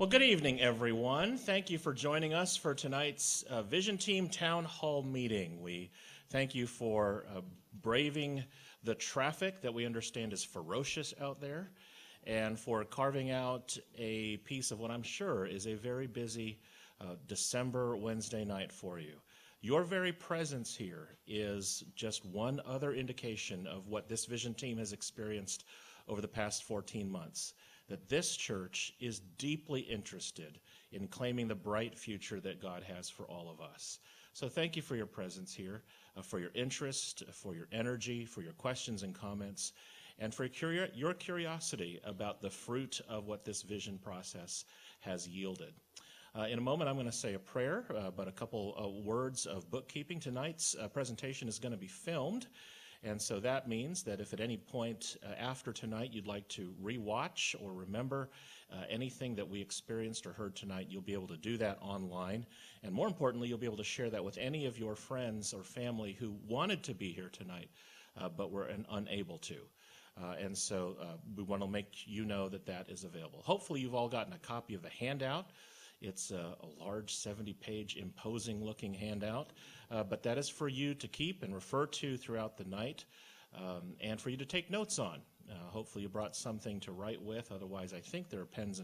Well, good evening, everyone. Thank you for joining us for tonight's Vision Team Town Hall meeting. We thank you for braving the traffic that we understand is ferocious out there, and for carving out a piece of what I'm sure is a very busy December Wednesday night for you. Your very presence here is just one other indication of what this Vision Team has experienced over the past 14 months. That this church is deeply interested in claiming the bright future that God has for all of us. So thank you for your presence here, for your interest, for your energy, for your questions and comments, and for your curiosity about the fruit of what this vision process has yielded. In a moment, I'm going to say a prayer, but a couple words of bookkeeping. Tonight's presentation is going to be filmed. And so that means that if at any point after tonight you'd like to rewatch or remember anything that we experienced or heard tonight, you'll be able to do that online. And more importantly, you'll be able to share that with any of your friends or family who wanted to be here tonight but were unable to. And so we want to make you know that that is available. Hopefully you've all gotten a copy of the handout. It's a large 70-page imposing-looking handout, but that is for you to keep and refer to throughout the night and for you to take notes on. Hopefully you brought something to write with. Otherwise, I think there are pens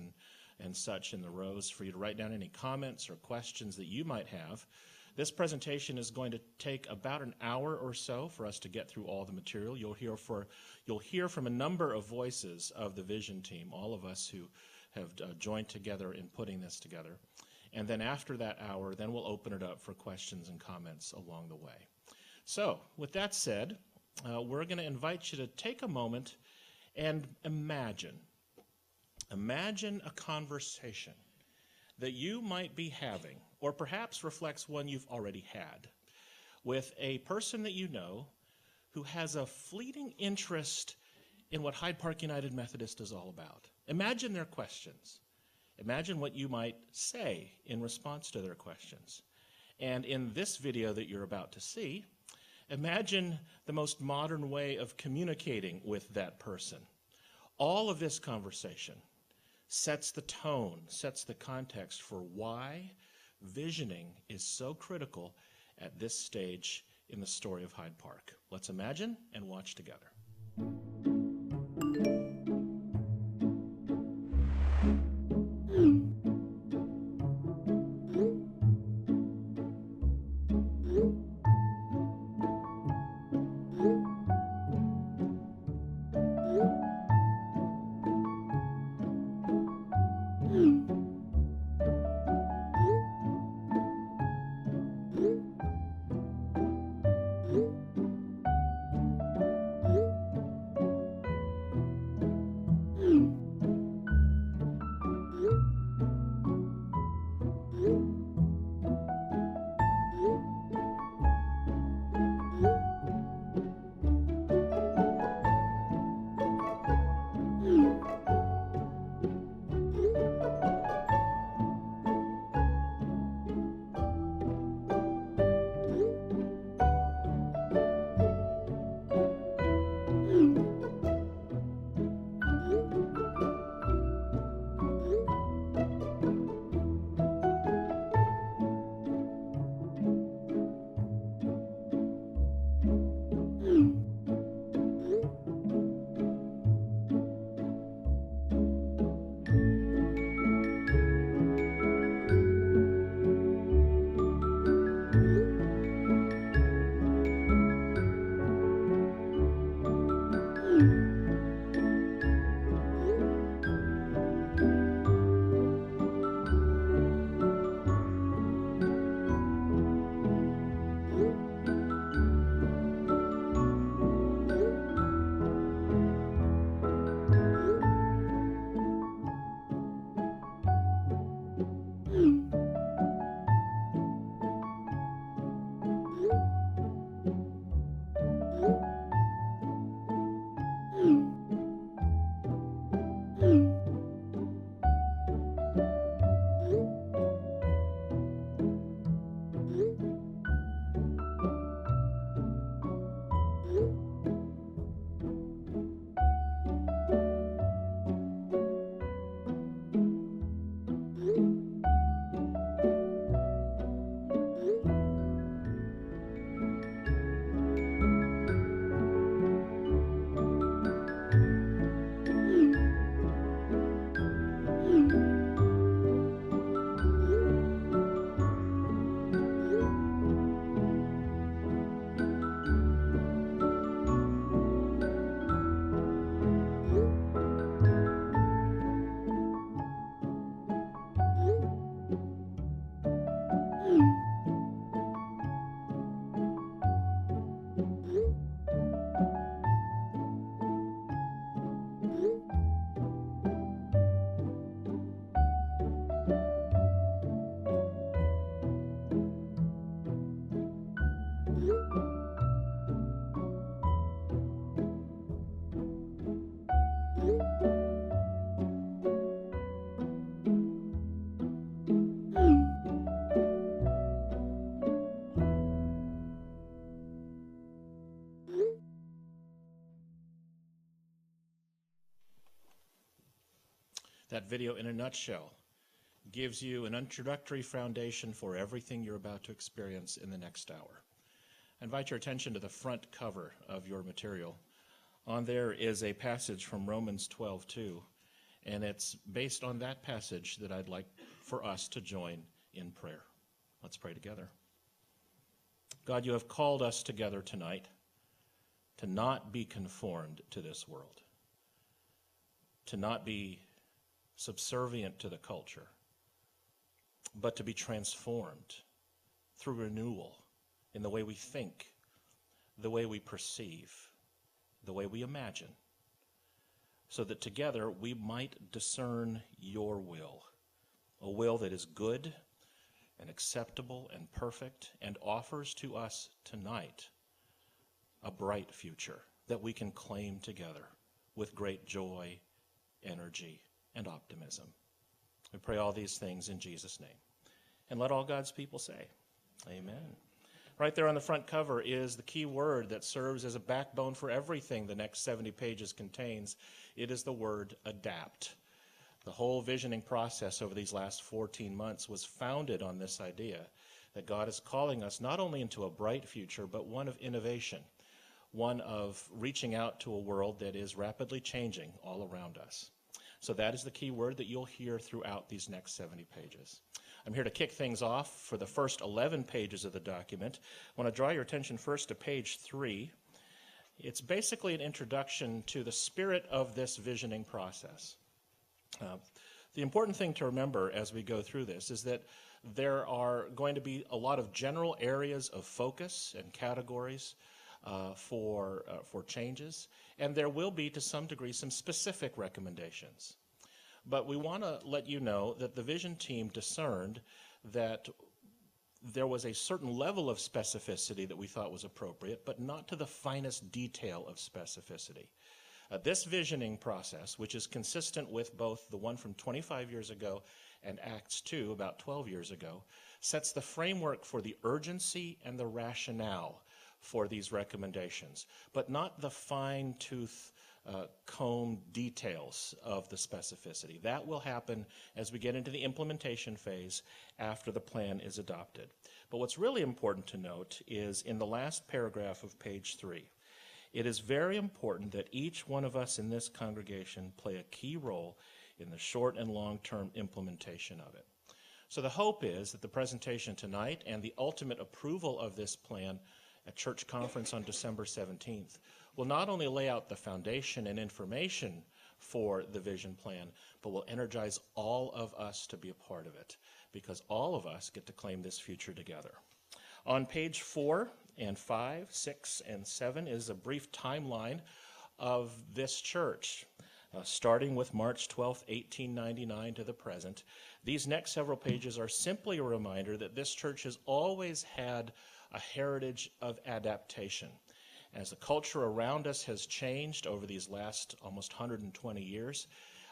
and such in the rows for you to write down any comments or questions that you might have. This presentation is going to take about an hour or so for us to get through all the material. You'll hear from a number of voices of the Vision Team, all of us who have joined together in putting this together. And then after that hour, then we'll open it up for questions and comments along the way. So with that said, we're going to invite you to take a moment and imagine a conversation that you might be having, or perhaps reflects one you've already had, with a person that you know who has a fleeting interest in what Hyde Park United Methodist is all about. Imagine their questions. Imagine what you might say in response to their questions. And in this video that you're about to see, imagine the most modern way of communicating with that person. All of this conversation sets the tone, sets the context for why visioning is so critical at this stage in the story of Hyde Park. Let's imagine and watch together. That video, in a nutshell, gives you an introductory foundation for everything you're about to experience in the next hour. I invite your attention to the front cover of your material. On there is a passage from Romans 12:2, and it's based on that passage that I'd like for us to join in prayer. Let's pray together. God, you have called us together tonight to not be conformed to this world, to not be subservient to the culture, but to be transformed through renewal in the way we think, the way we perceive, the way we imagine, so that together we might discern your will, a will that is good and acceptable and perfect, and offers to us tonight a bright future that we can claim together with great joy, energy, and optimism. We pray all these things in Jesus' name. And let all God's people say, amen. Right there on the front cover is the key word that serves as a backbone for everything the next 70 pages contains. It is the word adapt. The whole visioning process over these last 14 months was founded on this idea that God is calling us not only into a bright future, but one of innovation, one of reaching out to a world that is rapidly changing all around us. So that is the key word that you'll hear throughout these next 70 pages. I'm here to kick things off for the first 11 pages of the document. I want to draw your attention first to page 3. It's basically an introduction to the spirit of this visioning process. The important thing to remember as we go through this is that there are going to be a lot of general areas of focus and categories for changes, and there will be, to some degree, some specific recommendations. But we want to let you know that the vision team discerned that there was a certain level of specificity that we thought was appropriate, but not to the finest detail of specificity. This visioning process, which is consistent with both the one from 25 years ago and Acts 2, about 12 years ago, sets the framework for the urgency and the rationale for these recommendations, but not the fine-tooth comb details of the specificity. That will happen as we get into the implementation phase after the plan is adopted. But what's really important to note is in the last paragraph of page 3, it is very important that each one of us in this congregation play a key role in the short and long-term implementation of it. So the hope is that the presentation tonight and the ultimate approval of this plan at church conference on December 17th will not only lay out the foundation and information for the vision plan, but will energize all of us to be a part of it, because all of us get to claim this future together. On page 4 and 5, 6, and 7 is a brief timeline of this church, starting with March 12th, 1899 to the present. These next several pages are simply a reminder that this church has always had a heritage of adaptation. As the culture around us has changed over these last almost 120 years,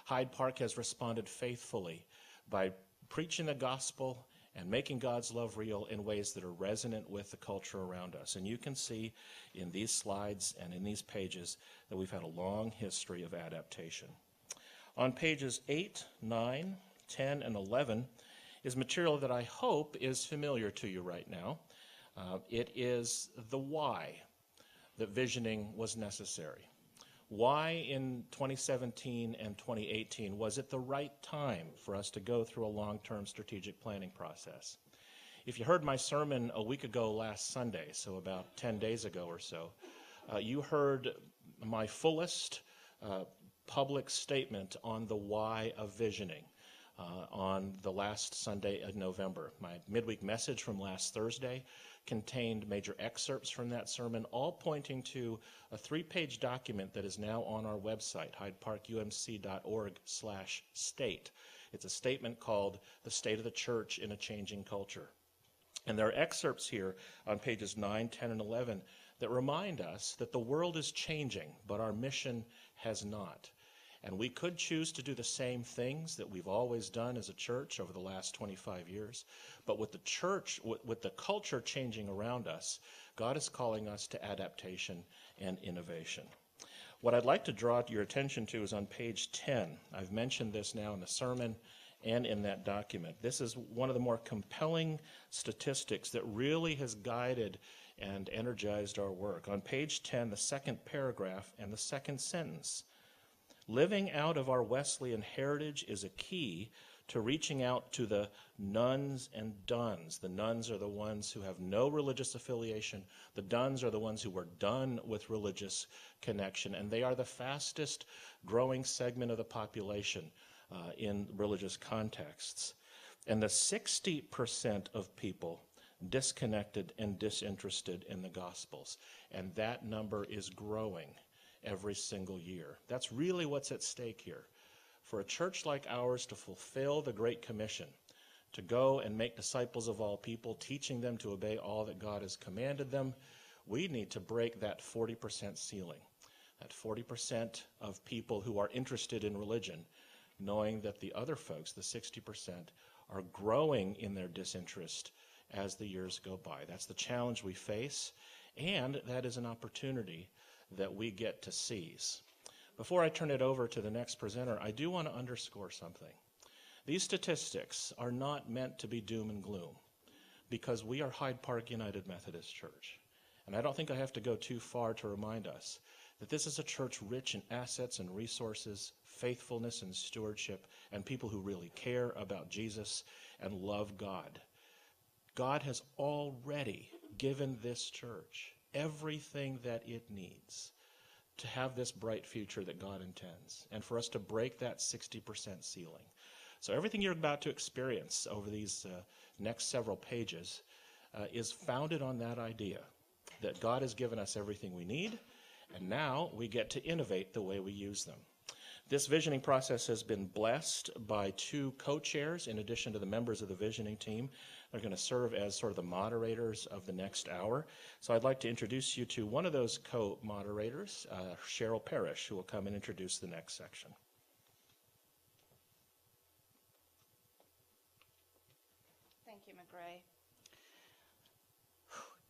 Hyde Park has responded faithfully by preaching the gospel and making God's love real in ways that are resonant with the culture around us. And you can see in these slides and in these pages that we've had a long history of adaptation. On pages 8, 9, 10, and 11 is material that I hope is familiar to you right now. It is the why that visioning was necessary. Why in 2017 and 2018 was it the right time for us to go through a long-term strategic planning process? If you heard my sermon a week ago last Sunday, so about 10 days ago or so, you heard my fullest public statement on the why of visioning on the last Sunday of November. My midweek message from last Thursday contained major excerpts from that sermon, all pointing to a 3-page document that is now on our website, hydeparkumc.org/state. It's a statement called The State of the Church in a Changing Culture. And there are excerpts here on pages 9, 10, and 11 that remind us that the world is changing, but our mission has not. And we could choose to do the same things that we've always done as a church over the last 25 years. But with the church, with the culture changing around us, God is calling us to adaptation and innovation. What I'd like to draw your attention to is on page 10. I've mentioned this now in the sermon and in that document. This is one of the more compelling statistics that really has guided and energized our work. On page 10, the second paragraph and the second sentence. Living out of our Wesleyan heritage is a key to reaching out to the nones and dones. The nones are the ones who have no religious affiliation. The dones are the ones who were done with religious connection, and they are the fastest growing segment of the population in religious contexts. And the 60% of people disconnected and disinterested in the Gospels, and that number is growing every single year. That's really what's at stake here. For a church like ours to fulfill the Great Commission, to go and make disciples of all people, teaching them to obey all that God has commanded them, we need to break that 40% ceiling, that 40% of people who are interested in religion, knowing that the other folks, the 60%, are growing in their disinterest as the years go by. That's the challenge we face, and that is an opportunity that we get to seize. Before I turn it over to the next presenter, I do want to underscore something. These statistics are not meant to be doom and gloom, because we are Hyde Park United Methodist Church. And I don't think I have to go too far to remind us that this is a church rich in assets and resources, faithfulness and stewardship, and people who really care about Jesus and love God. God has already given this church everything that it needs to have this bright future that God intends, and for us to break that 60% ceiling. So everything you're about to experience over these next several pages is founded on that idea, that God has given us everything we need, and now we get to innovate the way we use them. This visioning process has been blessed by two co-chairs in addition to the members of the visioning team. They're going to serve as sort of the moderators of the next hour. So I'd like to introduce you to one of those co-moderators, Cheryl Parrish, who will come and introduce the next section. Thank you, McGray.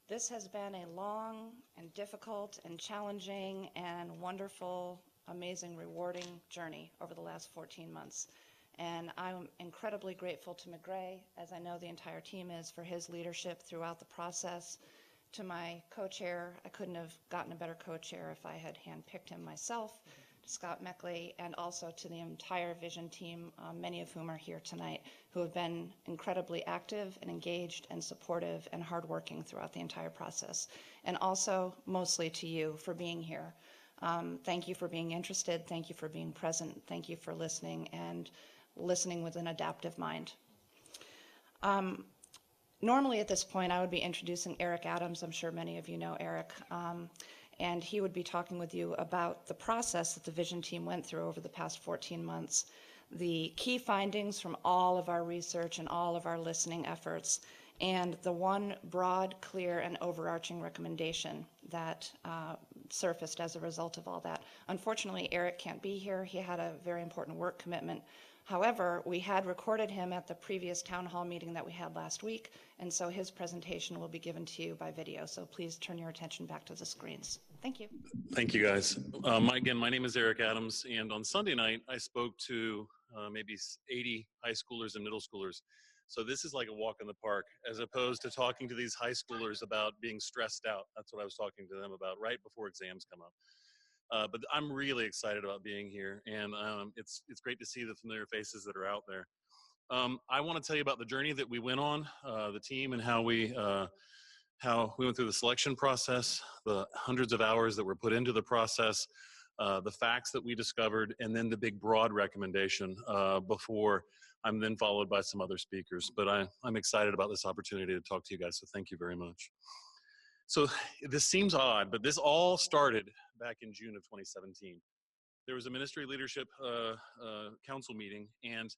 This has been a long and difficult and challenging and wonderful, amazing, rewarding journey over the last 14 months. And I'm incredibly grateful to McGray, as I know the entire team is, for his leadership throughout the process. To my co-chair, I couldn't have gotten a better co-chair if I had handpicked him myself, to Scott Meckley, and also to the entire Vision team, many of whom are here tonight, who have been incredibly active and engaged and supportive and hardworking throughout the entire process. And also, mostly to you for being here. Thank you for being interested. Thank you for being present. Thank you for listening, and listening with an adaptive mind. Normally at this point, I would be introducing Eric Adams. I'm sure many of you know Eric. And he would be talking with you about the process that the Vision team went through over the past 14 months, the key findings from all of our research and all of our listening efforts, and the one broad, clear, and overarching recommendation that surfaced as a result of all that. Unfortunately, Eric can't be here. He had a very important work commitment. However, we had recorded him at the previous town hall meeting that we had last week, and so his presentation will be given to you by video. So please turn your attention back to the screens. Thank you. Thank you, guys. Again, my name is Eric Adams, and on Sunday night, I spoke to maybe 80 high schoolers and middle schoolers. So this is like a walk in the park, as opposed to talking to these high schoolers about being stressed out. That's what I was talking to them about right before exams come up. But I'm really excited about being here, and it's great to see the familiar faces that are out there. I want to tell you about the journey that we went on, the team, and how we went through the selection process, the hundreds of hours that were put into the process, the facts that we discovered, and then the big broad recommendation before I'm then followed by some other speakers. But I'm excited about this opportunity to talk to you guys, so thank you very much. So this seems odd, but this all started back in June of 2017. There was a ministry leadership council meeting, and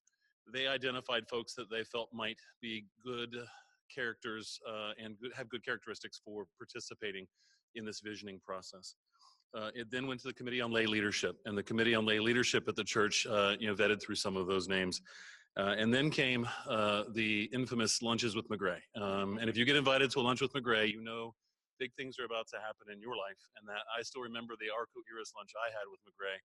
they identified folks that they felt might be good characters and have good characteristics for participating in this visioning process. It then went to the Committee on Lay Leadership, and the Committee on Lay Leadership at the church vetted through some of those names. And then came the infamous lunches with McGray. And if you get invited to a lunch with McGray, you know big things are about to happen in your life. And that I still remember the Arco Iris lunch I had with McGray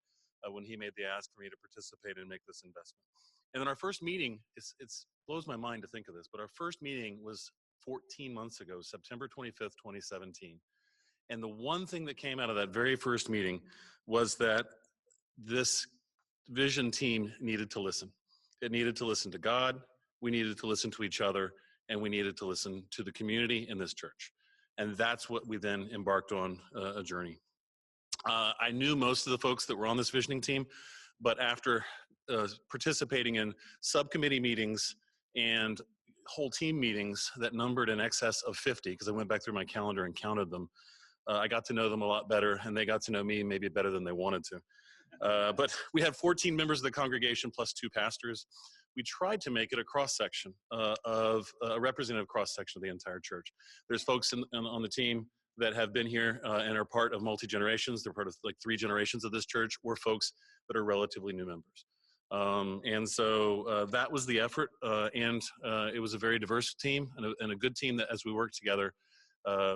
when he made the ask for me to participate and make this investment. And then our first meeting, it blows my mind to think of this, but our first meeting was 14 months ago, September 25th, 2017. And the one thing that came out of that very first meeting was that this vision team needed to listen. It needed to listen to God, we needed to listen to each other, and we needed to listen to the community in this church. And that's what we then embarked on a journey. I knew most of the folks that were on this visioning team, but after participating in subcommittee meetings and whole team meetings that numbered in excess of 50, because I went back through my calendar and counted them, I got to know them a lot better, and they got to know me maybe better than they wanted to. But we had 14 members of the congregation plus 2 pastors. We tried to make it a cross-section of a representative cross-section of the entire church. There's folks on the team that have been here and are part of multi-generations. They're part of like 3 generations of this church, or folks that are relatively new members. And so that was the effort, and it was a very diverse team and a good team that as we worked together,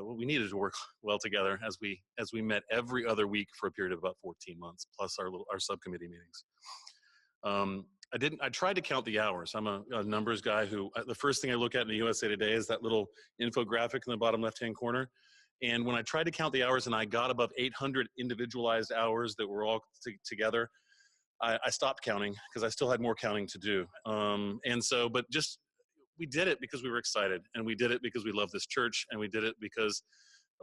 we needed to work well together as we met every other week for a period of about 14 months, plus our subcommittee meetings. I tried to count the hours. I'm a numbers guy who, the first thing I look at in the USA Today is that little infographic in the bottom left-hand corner. And when I tried to count the hours and I got above 800 individualized hours that were all together, I stopped counting because I still had more counting to do. We did it because we were excited, and we did it because we love this church, and we did it because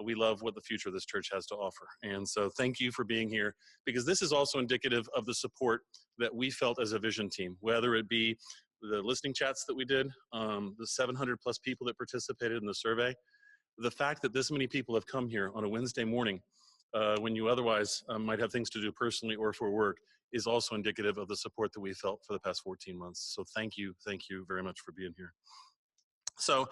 we love what the future of this church has to offer. And so thank you for being here, because this is also indicative of the support that we felt as a vision team, whether it be the listening chats that we did, the 700 plus people that participated in the survey, the fact that this many people have come here on a Wednesday morning when you otherwise might have things to do personally or for work is also indicative of the support that we felt for the past 14 months. So thank you very much for being here. So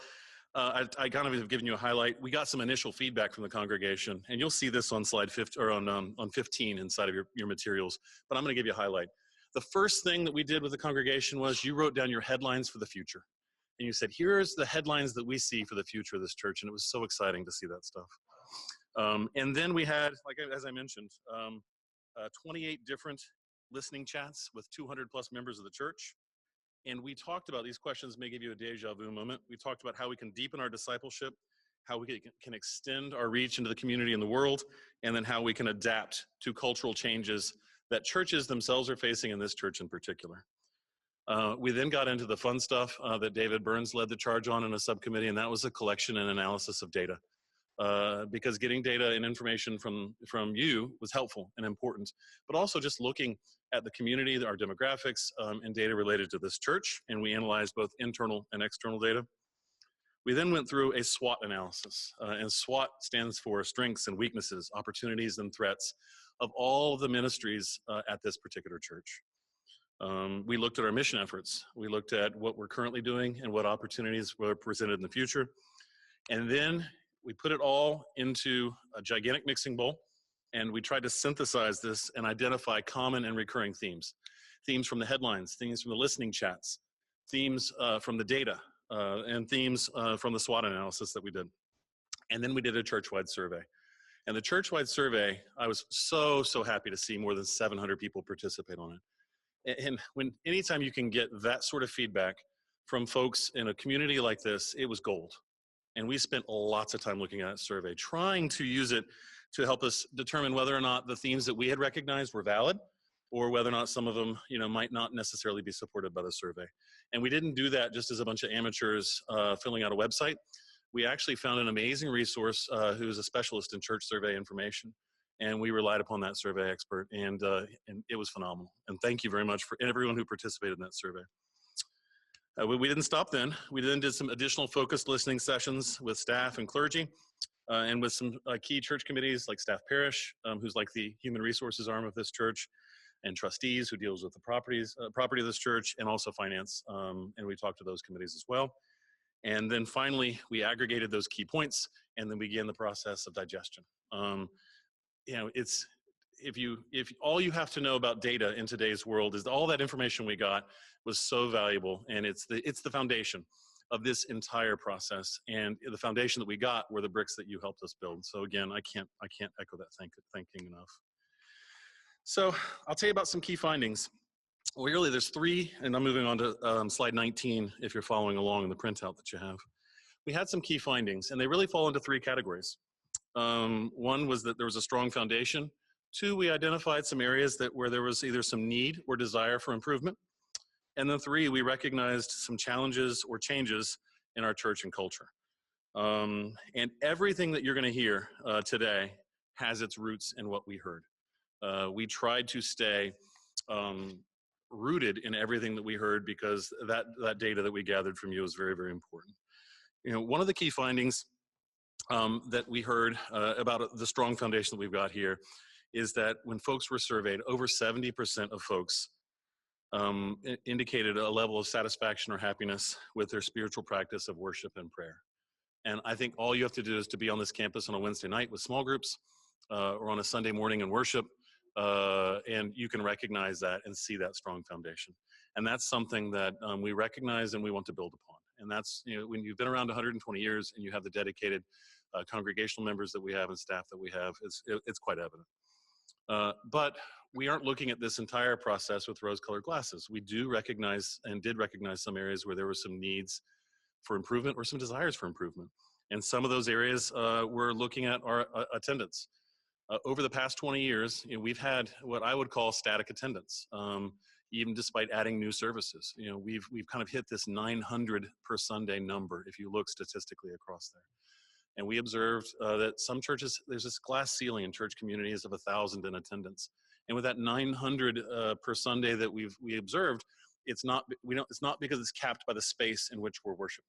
I kind of have given you a highlight. We got some initial feedback from the congregation, and you'll see this on slide 15 or on 15 inside of your materials, but I'm going to give you a highlight. The first thing that we did with the congregation was you wrote down your headlines for the future. And you said, here's the headlines that we see for the future of this church. And it was so exciting to see that stuff. And then we had, like as I mentioned, 28 different listening chats with 200 plus members of the church. And we talked about, these questions may give you a deja vu moment. We talked about how we can deepen our discipleship, how we can extend our reach into the community and the world, and then how we can adapt to cultural changes that churches themselves are facing, in this church in particular. We then got into the fun stuff that David Burns led the charge on in a subcommittee, and that was a collection and analysis of data. Because getting data and information from you was helpful and important, but also just looking at the community, our demographics, and data related to this church, and we analyzed both internal and external data. We then went through a SWOT analysis, and SWOT stands for strengths and weaknesses, opportunities and threats of all of the ministries at this particular church. We looked at our mission efforts. We looked at what we're currently doing and what opportunities were presented in the future. And then we put it all into a gigantic mixing bowl, and we tried to synthesize this and identify common and recurring themes. Themes from the headlines, themes from the listening chats, themes from the data, and themes from the SWOT analysis that we did. And then we did a church-wide survey. And the church-wide survey, I was so happy to see more than 700 people participate on it. And anytime you can get that sort of feedback from folks in a community like this, it was gold. And we spent lots of time looking at that survey, trying to use it to help us determine whether or not the themes that we had recognized were valid, or whether or not some of them, might not necessarily be supported by the survey. And we didn't do that just as a bunch of amateurs filling out a website. We actually found an amazing resource who's a specialist in church survey information. And we relied upon that survey expert, and it was phenomenal. And thank you very much for everyone who participated in that survey. We didn't stop then. We then did some additional focused listening sessions with staff and clergy, and with some key church committees like staff parish, who's like the human resources arm of this church, and trustees who deals with the property of this church, and also finance. And we talked to those committees as well. And then finally, we aggregated those key points, and then began the process of digestion. If all you have to know about data in today's world is all that information we got was so valuable, and it's the foundation. of this entire process. And the foundation that we got were the bricks that you helped us build. So again, I can't echo that thanking enough. So I'll tell you about some key findings. Well, really, there's three, and I'm moving on to slide 19 if you're following along in the printout that you have. We had some key findings, and they really fall into three categories. One was that there was a strong foundation. Two, we identified some areas where there was either some need or desire for improvement. And then three, we recognized some challenges or changes in our church and culture. And everything that you're going to hear today has its roots in what we heard. We tried to stay rooted in everything that we heard because that data that we gathered from you is very, very important. You know, one of the key findings that we heard about the strong foundation that we've got here is that when folks were surveyed, over 70% of folks indicated a level of satisfaction or happiness with their spiritual practice of worship and prayer. And I think all you have to do is to be on this campus on a Wednesday night with small groups or on a Sunday morning in worship, and you can recognize that and see that strong foundation. And that's something that we recognize and we want to build upon. And that's, you know, when you've been around 120 years and you have the dedicated congregational members that we have and staff that we have, it's quite evident. But we aren't looking at this entire process with rose-colored glasses. We do recognize and did recognize some areas where there were some needs for improvement or some desires for improvement. And some of those areas we're looking at our attendance. Over the past 20 years, you know, we've had what I would call static attendance, even despite adding new services. You know, we've kind of hit this 900 per Sunday number if you look statistically across there. And we observed that some churches, there's this glass ceiling in church communities of 1,000 in attendance. And with that 900 per Sunday that we observed, it's not because it's capped by the space in which we're worshiping.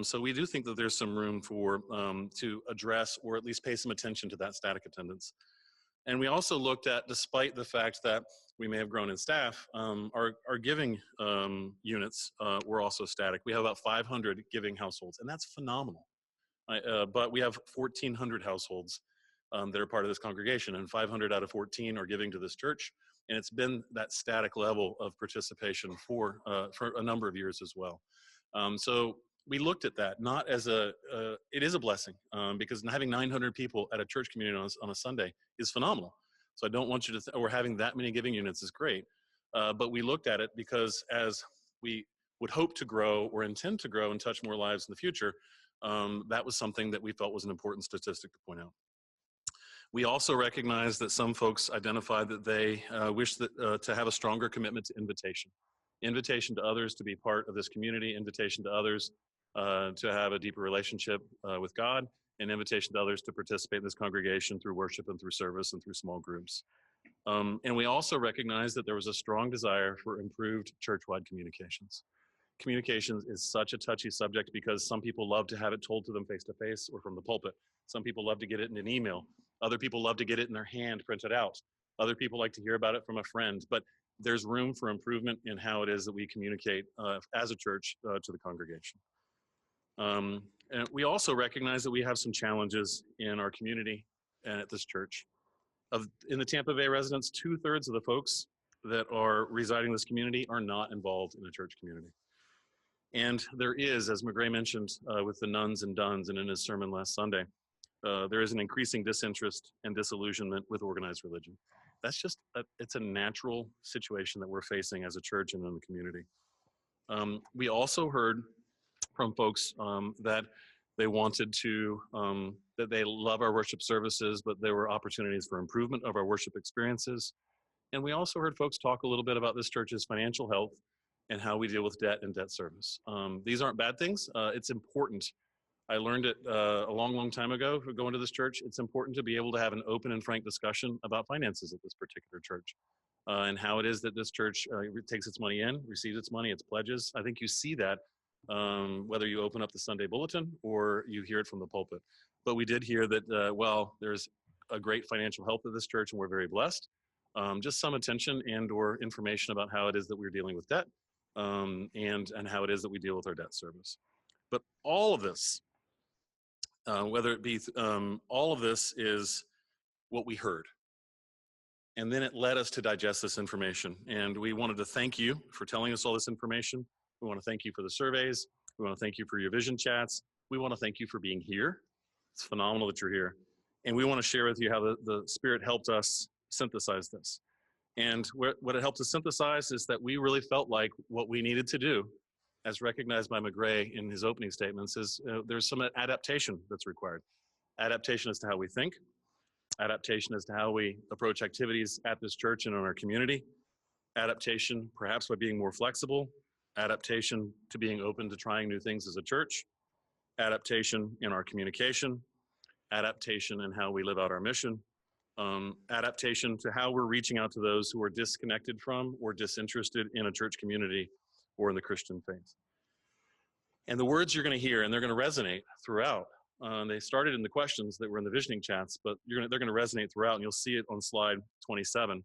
So we do think that there's some room for to address or at least pay some attention to that static attendance. And we also looked at, despite the fact that we may have grown in staff, our giving units were also static. We have about 500 giving households, and that's phenomenal. But we have 1,400 households that are part of this congregation, and 500 out of 14 are giving to this church. And it's been that static level of participation for a number of years as well. So we looked at that not as it is a blessing because having 900 people at a church community on a Sunday is phenomenal. So I don't want you to or having that many giving units is great. But we looked at it because as we would hope to grow or intend to grow and touch more lives in the future, that was something that we felt was an important statistic to point out. We also recognize that some folks identified that they wish that, to have a stronger commitment to invitation to others to be part of this community, invitation to others to have a deeper relationship with God, and invitation to others to participate in this congregation through worship and through service and through small groups. And we also recognize that there was a strong desire for improved church-wide communications. Communications is such a touchy subject because some people love to have it told to them face-to-face or from the pulpit. Some people love to get it in an email. Other people love to get it in their hand printed out. Other people like to hear about it from a friend. But there's room for improvement in how it is that we communicate as a church to the congregation. And we also recognize that we have some challenges in our community and at this church. In the Tampa Bay residents, 2/3 of the folks that are residing in this community are not involved in a church community. And there is, as McGray mentioned with the nuns and duns and in his sermon last Sunday, there is an increasing disinterest and disillusionment with organized religion. That's just, it's a natural situation that we're facing as a church and in the community. We also heard from folks that they wanted to, that they love our worship services, but there were opportunities for improvement of our worship experiences. And we also heard folks talk a little bit about this church's financial health and how we deal with debt and debt service. These aren't bad things. It's important. I learned it a long, long time ago for going to this church. It's important to be able to have an open and frank discussion about finances at this particular church and how it is that this church takes its money in, receives its money, its pledges. I think you see that whether you open up the Sunday bulletin or you hear it from the pulpit. But we did hear that, well, there's a great financial health of this church and we're very blessed. Just some attention and or information about how it is that we're dealing with debt and how it is that we deal with our debt service. But all of this, whether it be, all of this is what we heard. And then it led us to digest this information. And we wanted to thank you for telling us all this information. We want to thank you for the surveys. We want to thank you for your vision chats. We want to thank you for being here. It's phenomenal that you're here. And we want to share with you how the Spirit helped us synthesize this. And what it helped us synthesize is that we really felt like what we needed to do, as recognized by McGray in his opening statements, is there's some adaptation that's required. Adaptation as to how we think, adaptation as to how we approach activities at this church and in our community, adaptation perhaps by being more flexible, adaptation to being open to trying new things as a church, adaptation in our communication, adaptation in how we live out our mission, adaptation to how we're reaching out to those who are disconnected from or disinterested in a church community or in the Christian faith. And the words you're going to hear, and they're going to resonate throughout. They started in the questions that were in the visioning chats, but they're going to resonate throughout, and you'll see it on slide 27,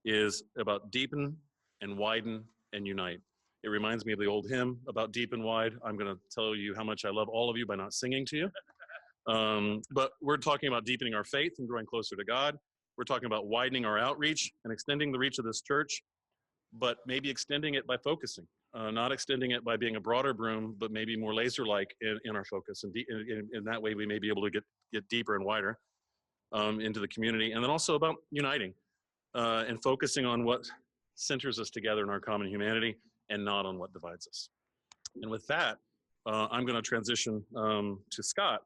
is about deepen and widen and unite. It reminds me of the old hymn about deep and wide. I'm going to tell you how much I love all of you by not singing to you. But we're talking about deepening our faith and growing closer to God. We're talking about widening our outreach and extending the reach of this church, but maybe extending it by focusing, not extending it by being a broader broom, but maybe more laser-like in our focus. And in that way, we may be able to get deeper and wider into the community. And then also about uniting and focusing on what centers us together in our common humanity and not on what divides us. And with that, I'm going to transition to Scott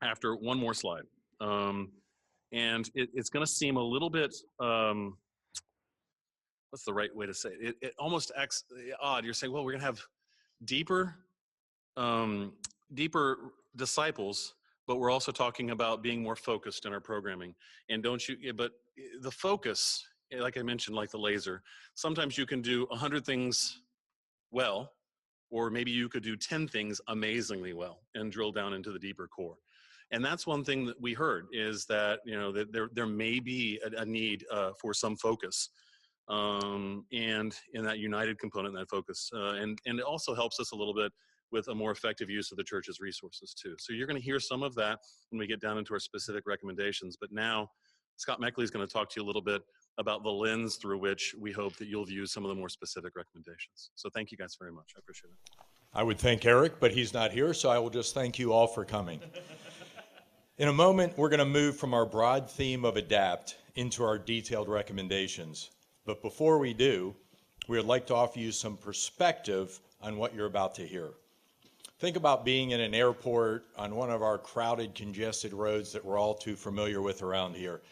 after one more slide. And it's going to seem a little bit, what's the right way to say it? It almost acts odd. You're saying, well, we're going to have deeper disciples, but we're also talking about being more focused in our programming. And but the focus, like I mentioned, like the laser, sometimes you can do 100 things well, or maybe you could do 10 things amazingly well and drill down into the deeper core. And that's one thing that we heard, is that, that there may be a need for some focus, and in that united component, that focus. And it also helps us a little bit with a more effective use of the church's resources too. So you're going to hear some of that when we get down into our specific recommendations. But now Scott Meckley is going to talk to you a little bit about the lens through which we hope that you'll view some of the more specific recommendations. So thank you guys very much. I appreciate it. I would thank Eric, but he's not here, so I will just thank you all for coming. In a moment, we're going to move from our broad theme of adapt into our detailed recommendations. But before we do, we would like to offer you some perspective on what you're about to hear. Think about being in an airport on one of our crowded, congested roads that we're all too familiar with around here.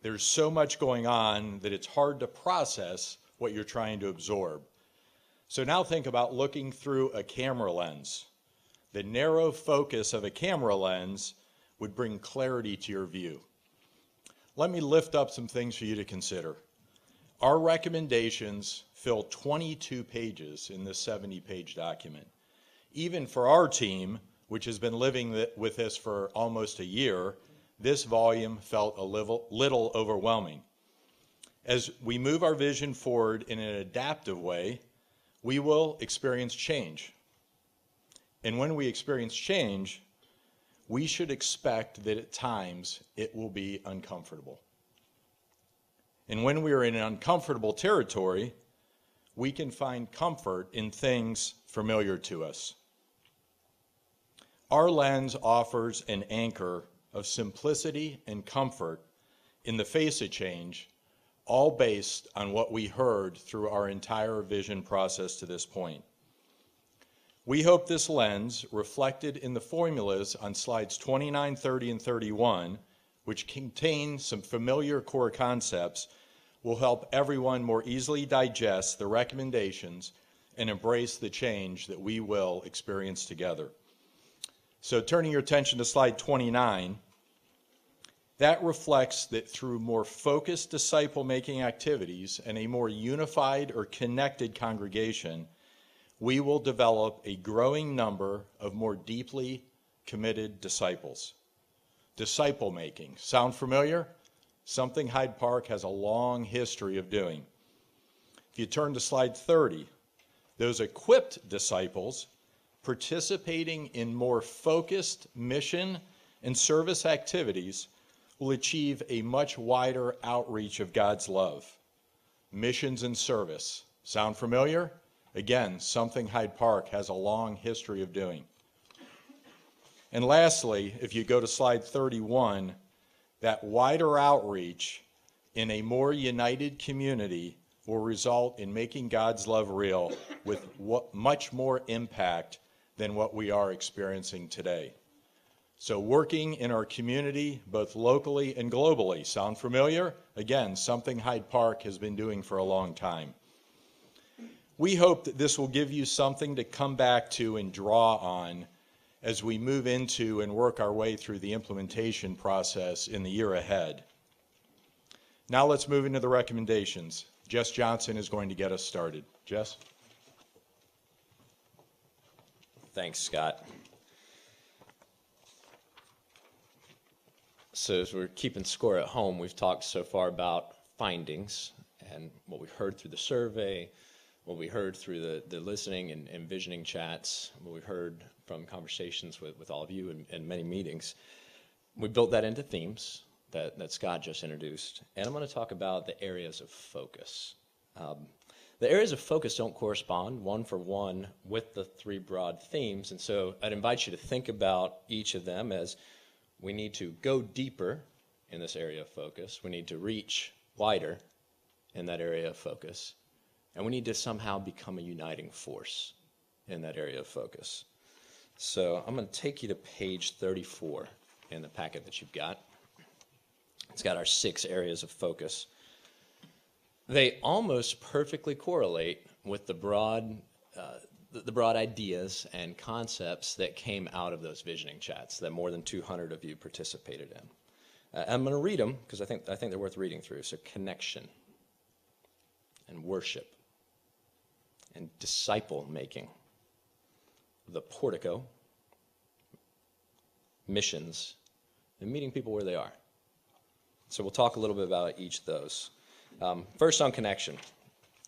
There's so much going on that it's hard to process what you're trying to absorb. So now think about looking through a camera lens. The narrow focus of a camera lens would bring clarity to your view. Let me lift up some things for you to consider. Our recommendations fill 22 pages in this 70-page document. Even for our team, which has been living with this for almost a year, this volume felt a little overwhelming. As we move our vision forward in an adaptive way, we will experience change. And when we experience change, we should expect that at times it will be uncomfortable. And when we are in uncomfortable territory, we can find comfort in things familiar to us. Our lens offers an anchor of simplicity and comfort in the face of change, all based on what we heard through our entire vision process to this point. We hope this lens, reflected in the formulas on slides 29, 30, and 31, which contain some familiar core concepts, will help everyone more easily digest the recommendations and embrace the change that we will experience together. So turning your attention to slide 29, that reflects that through more focused disciple-making activities and a more unified or connected congregation, we will develop a growing number of more deeply committed disciples. Disciple-making, sound familiar? Something Hyde Park has a long history of doing. If you turn to slide 30, those equipped disciples participating in more focused mission and service activities will achieve a much wider outreach of God's love. Missions and service. Sound familiar? Again, something Hyde Park has a long history of doing. And lastly, if you go to slide 31, that wider outreach in a more united community will result in making God's love real with much more impact than what we are experiencing today. So working in our community, both locally and globally, sound familiar? Again, something Hyde Park has been doing for a long time. We hope that this will give you something to come back to and draw on as we move into and work our way through the implementation process in the year ahead. Now let's move into the recommendations. Jess Johnson is going to get us started. Jess? Thanks, Scott. So as we're keeping score at home, we've talked so far about findings and what we heard through the survey, what we heard through the listening and visioning chats, what we heard from conversations with all of you and many meetings. We built that into themes that Scott just introduced. And I'm going to talk about the areas of focus. The areas of focus don't correspond one for one with the three broad themes. And so I'd invite you to think about each of them as we need to go deeper in this area of focus. We need to reach wider in that area of focus. And we need to somehow become a uniting force in that area of focus. So I'm going to take you to page 34 in the packet that you've got. It's got our 6 areas of focus. They almost perfectly correlate with the broad ideas and concepts that came out of those visioning chats that more than 200 of you participated in. I'm going to read them because I think they're worth reading through. So connection and worship and disciple making, the portico, missions, and meeting people where they are. So we'll talk a little bit about each of those. First on connection.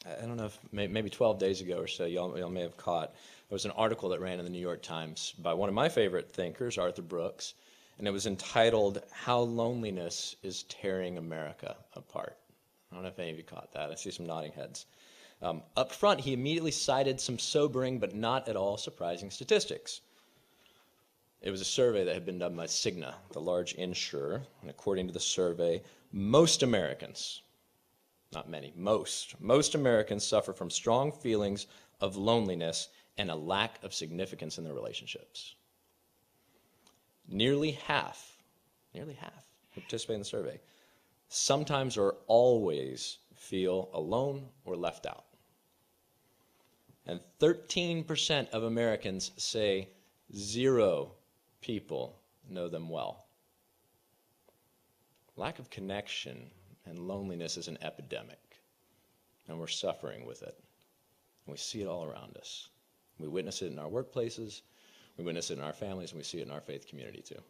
I don't know if maybe 12 days ago or so, y'all may have caught, there was an article that ran in the New York Times by one of my favorite thinkers, Arthur Brooks, and it was entitled, How Loneliness is Tearing America Apart. I don't know if any of you caught that. I see some nodding heads. Up front, he immediately cited some sobering but not at all surprising statistics. It was a survey that had been done by Cigna, the large insurer, and according to the survey, most Americans, not many, most Americans suffer from strong feelings of loneliness and a lack of significance in their relationships. Nearly half who participate in the survey sometimes or always feel alone or left out. And 13% of Americans say 0 people know them well. Lack of connection and loneliness is an epidemic, and we're suffering with it. And we see it all around us. We witness it in our workplaces, we witness it in our families, and we see it in our faith community too.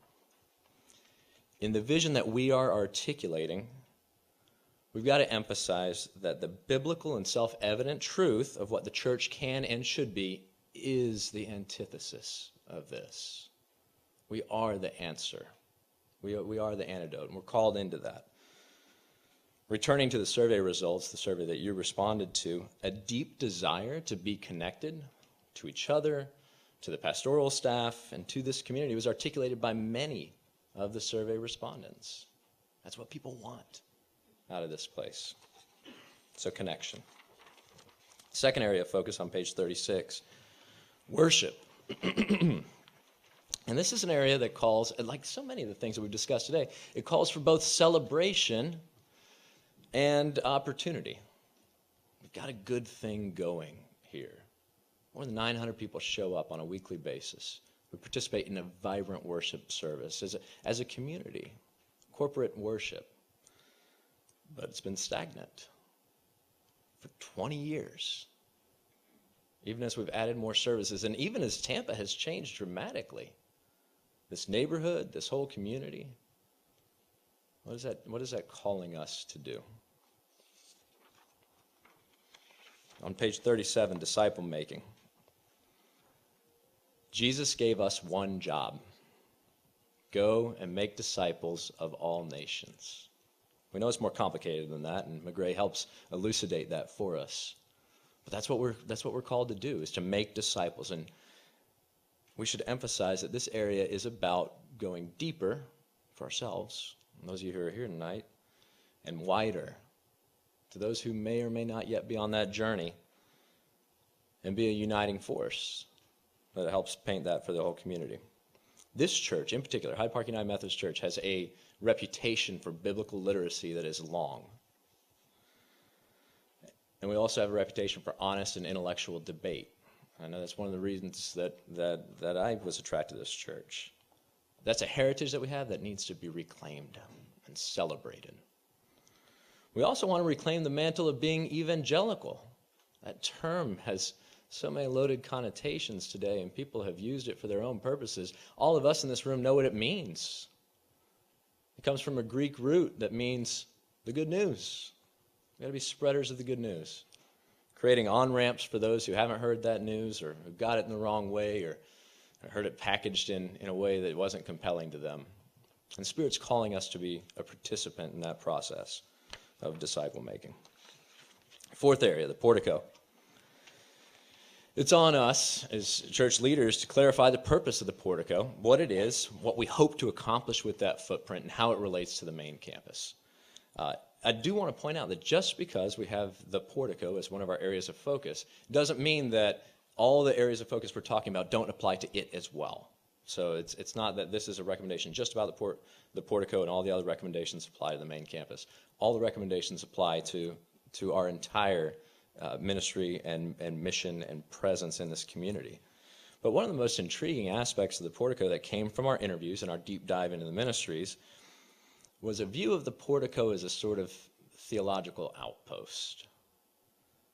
In the vision that we are articulating, we've got to emphasize that the biblical and self-evident truth of what the church can and should be is the antithesis of this. We are the answer. We are the antidote, and we're called into that. Returning to the survey results, the survey that you responded to, a deep desire to be connected to each other, to the pastoral staff, and to this community was articulated by many of the survey respondents. That's what people want out of this place. So connection. Second area of focus on page 36, worship. And this is an area that calls, like so many of the things that we've discussed today, it calls for both celebration and opportunity. We've got a good thing going here. More than 900 people show up on a weekly basis. We participate in a vibrant worship service as a community, corporate worship. But it's been stagnant for 20 years. Even as we've added more services, and even as Tampa has changed dramatically. This neighborhood, this whole community, what is that calling us to do? On page 37, disciple making. Jesus gave us one job. Go and make disciples of all nations. We know it's more complicated than that, and McGray helps elucidate that for us. But that's what we're called to do, is to make disciples. And we should emphasize that this area is about going deeper for ourselves, and those of you who are here tonight, and wider to those who may or may not yet be on that journey, and be a uniting force that helps paint that for the whole community. This church, in particular, Hyde Park United Methodist Church, has a reputation for biblical literacy that is long. And we also have a reputation for honest and intellectual debate. I know that's one of the reasons that I was attracted to this church. That's a heritage that we have that needs to be reclaimed and celebrated. We also want to reclaim the mantle of being evangelical. That term has so many loaded connotations today, and people have used it for their own purposes. All of us in this room know what it means. It comes from a Greek root that means the good news. We've got to be spreaders of the good news, creating on-ramps for those who haven't heard that news or who got it in the wrong way or heard it packaged in a way that wasn't compelling to them. And the Spirit's calling us to be a participant in that process of disciple making. Fourth area, the portico. It's on us as church leaders to clarify the purpose of the portico, what it is, what we hope to accomplish with that footprint, and how it relates to the main campus. I do want to point out that just because we have the portico as one of our areas of focus doesn't mean that all the areas of focus we're talking about don't apply to it as well. So it's not that this is a recommendation just about the portico and all the other recommendations apply to the main campus. All the recommendations apply to our entire ministry and mission and presence in this community. But one of the most intriguing aspects of the portico that came from our interviews and our deep dive into the ministries was a view of the portico as a sort of theological outpost.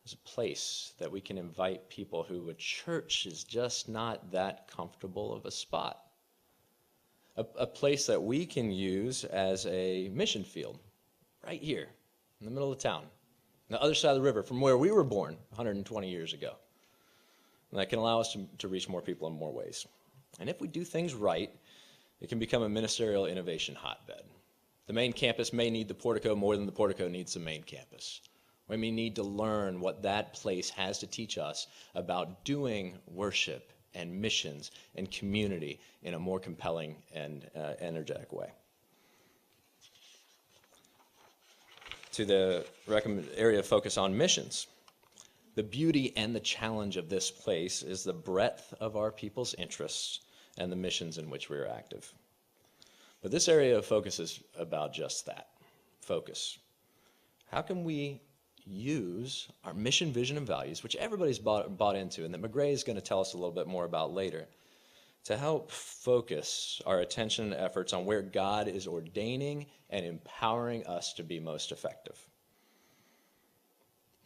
As a place that we can invite people who a church is just not that comfortable of a spot. A place that we can use as a mission field right here in the middle of town, on the other side of the river from where we were born 120 years ago. And that can allow us to reach more people in more ways. And if we do things right, it can become a ministerial innovation hotbed. The main campus may need the portico more than the portico needs the main campus. We may need to learn what that place has to teach us about doing worship and missions and community in a more compelling and energetic way. To the area of focus on missions. The beauty and the challenge of this place is the breadth of our people's interests and the missions in which we are active. But this area of focus is about just that, focus. How can we use our mission, vision, and values, which everybody's bought into, and that McGray is going to tell us a little bit more about later, to help focus our attention and efforts on where God is ordaining and empowering us to be most effective.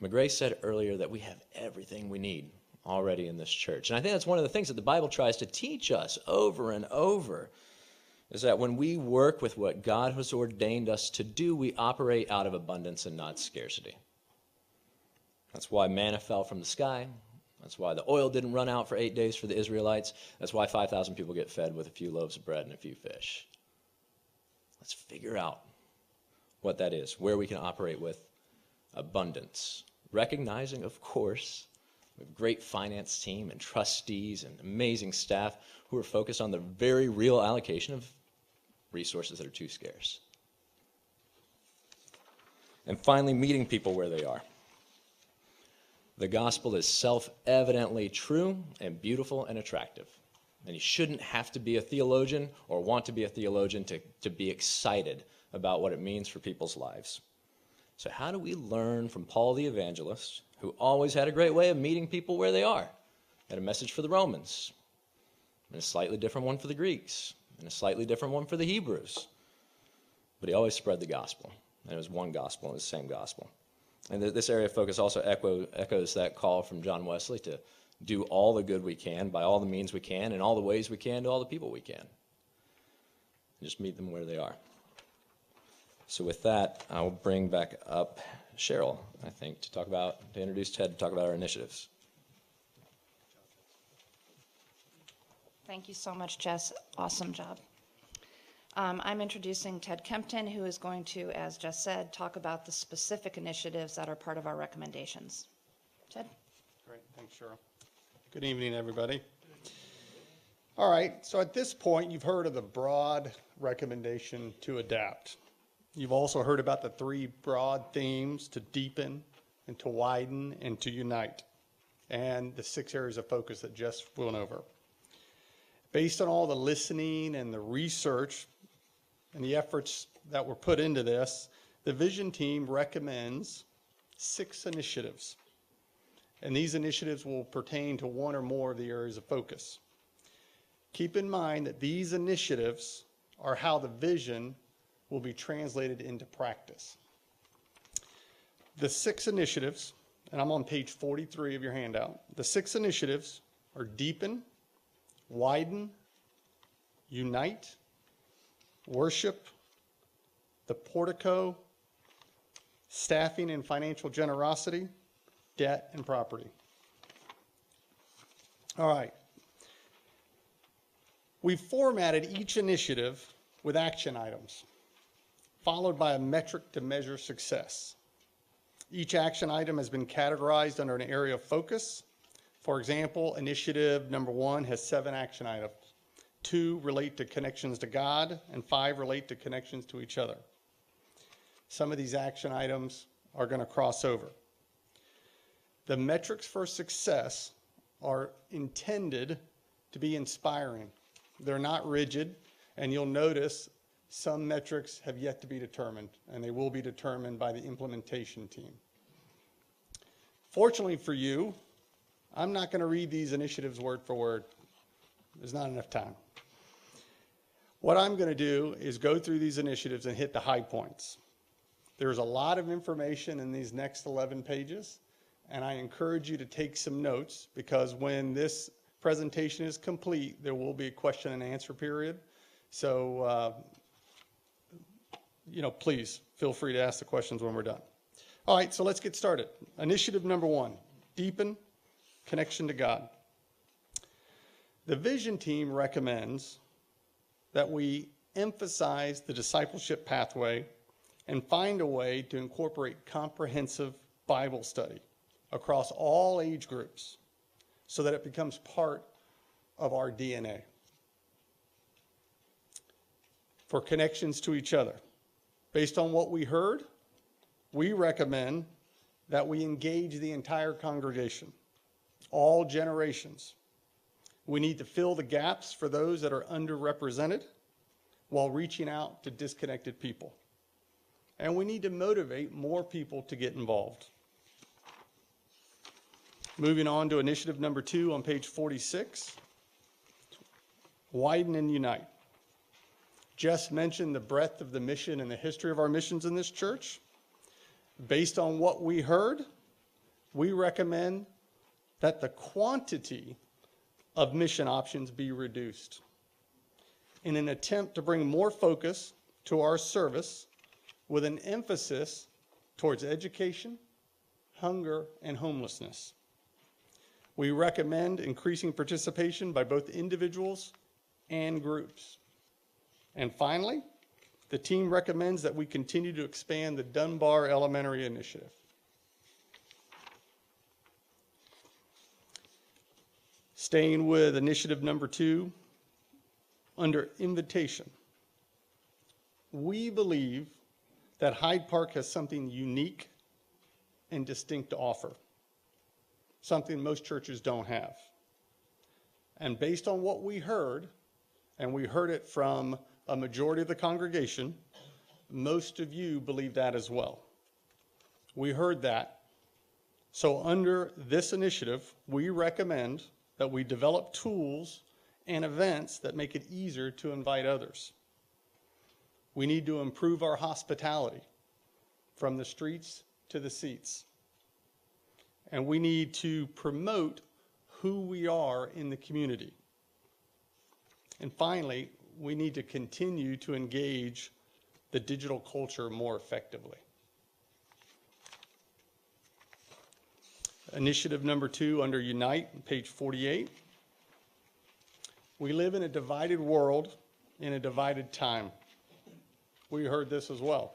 McGray said earlier that we have everything we need already in this church. And I think that's one of the things that the Bible tries to teach us over and over, is that when we work with what God has ordained us to do, we operate out of abundance and not scarcity. That's why manna fell from the sky. That's why the oil didn't run out for 8 days for the Israelites. That's why 5,000 people get fed with a few loaves of bread and a few fish. Let's figure out what that is, where we can operate with abundance. Recognizing, of course, we have a great finance team and trustees and amazing staff who are focused on the very real allocation of resources that are too scarce. And finally, meeting people where they are. The gospel is self-evidently true and beautiful and attractive. And you shouldn't have to be a theologian or want to be a theologian to be excited about what it means for people's lives. So how do we learn from Paul the evangelist, who always had a great way of meeting people where they are? Had a message for the Romans, and a slightly different one for the Greeks, and a slightly different one for the Hebrews. But he always spread the gospel. And it was one gospel, and it was the same gospel. And this area of focus also echoes that call from John Wesley to do all the good we can, by all the means we can, in all the ways we can, to all the people we can. And just meet them where they are. So with that, I'll bring back up Cheryl, I think, to introduce Ted, to talk about our initiatives. Thank you so much, Jess. Awesome job. I'm introducing Ted Kempton, who is going to, as Jess said, talk about the specific initiatives that are part of our recommendations. Ted? Thanks, Cheryl. Good evening, everybody. All right, so at this point, you've heard of the broad recommendation to adapt. You've also heard about the three broad themes: to deepen, and to widen, and to unite, and the 6 areas of focus that Jess went over. Based on all the listening and the research and the efforts that were put into this, the Vision team recommends 6 initiatives. And these initiatives will pertain to one or more of the areas of focus. Keep in mind that these initiatives are how the vision will be translated into practice. The 6 initiatives, and I'm on page 43 of your handout, the 6 initiatives are deepen, widen, unite, worship, the portico, staffing and financial generosity, debt and property. All right. We've formatted each initiative with action items, followed by a metric to measure success. Each action item has been categorized under an area of focus. For example, initiative number 1 has 7 action items. 2 relate to connections to God, and 5 relate to connections to each other. Some of these action items are going to cross over. The metrics for success are intended to be inspiring. They're not rigid, and you'll notice some metrics have yet to be determined, and they will be determined by the implementation team. Fortunately for you, I'm not going to read these initiatives word for word. There's not enough time. What I'm going to do is go through these initiatives and hit the high points. There's a lot of information in these next 11 pages, and I encourage you to take some notes, because when this presentation is complete, there will be a question and answer period. So, please feel free to ask the questions when we're done. All right, so let's get started. Initiative number 1, deepen connection to God. The Vision team recommends that we emphasize the discipleship pathway and find a way to incorporate comprehensive Bible study across all age groups so that it becomes part of our DNA. For connections to each other, based on what we heard, we recommend that we engage the entire congregation, all generations. We need to fill the gaps for those that are underrepresented while reaching out to disconnected people. And we need to motivate more people to get involved. Moving on to initiative number 2 on page 46, widen and unite. Jess mentioned the breadth of the mission and the history of our missions in this church. Based on what we heard, we recommend that the quantity of mission options be reduced in an attempt to bring more focus to our service with an emphasis towards education, hunger, and homelessness. We recommend increasing participation by both individuals and groups. And finally, the team recommends that we continue to expand the Dunbar Elementary Initiative. Staying with initiative number 2, under invitation. We believe that Hyde Park has something unique and distinct to offer, something most churches don't have. And based on what we heard, and we heard it from a majority of the congregation, most of you believe that as well. We heard that. So under this initiative, we recommend that we develop tools and events that make it easier to invite others. We need to improve our hospitality from the streets to the seats. And we need to promote who we are in the community. And finally, we need to continue to engage the digital culture more effectively. Initiative number 2 under Unite, page 48. We live in a divided world in a divided time. We heard this as well.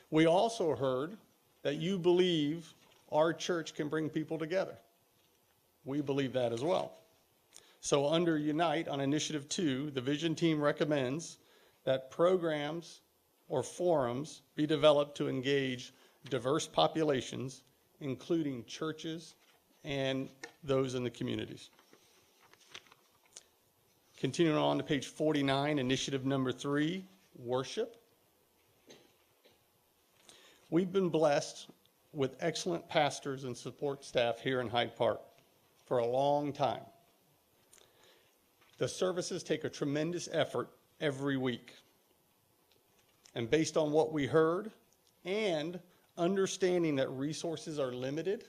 We also heard that you believe our church can bring people together. We believe that as well. So under Unite on Initiative 2, the Vision Team recommends that programs or forums be developed to engage diverse populations, including churches and those in the communities. Continuing on to page 49, initiative number 3, worship. We've been blessed with excellent pastors and support staff here in Hyde Park for a long time. The services take a tremendous effort every week. And based on what we heard and understanding that resources are limited,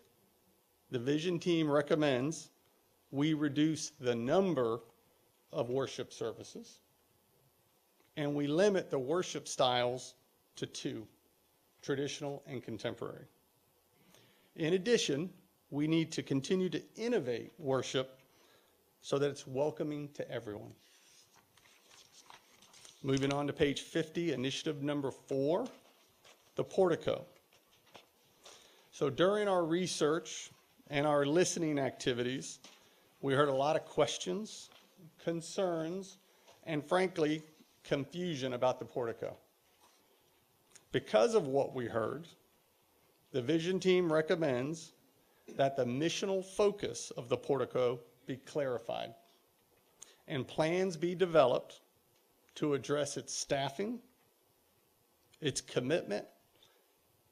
the Vision Team recommends we reduce the number of worship services and we limit the worship styles to 2, traditional and contemporary. In addition, we need to continue to innovate worship so that it's welcoming to everyone. Moving on to page 50, initiative number 4, the portico. So during our research and our listening activities, we heard a lot of questions, concerns, and frankly, confusion about the portico. Because of what we heard, the Vision Team recommends that the missional focus of the portico be clarified and plans be developed to address its staffing, its commitment,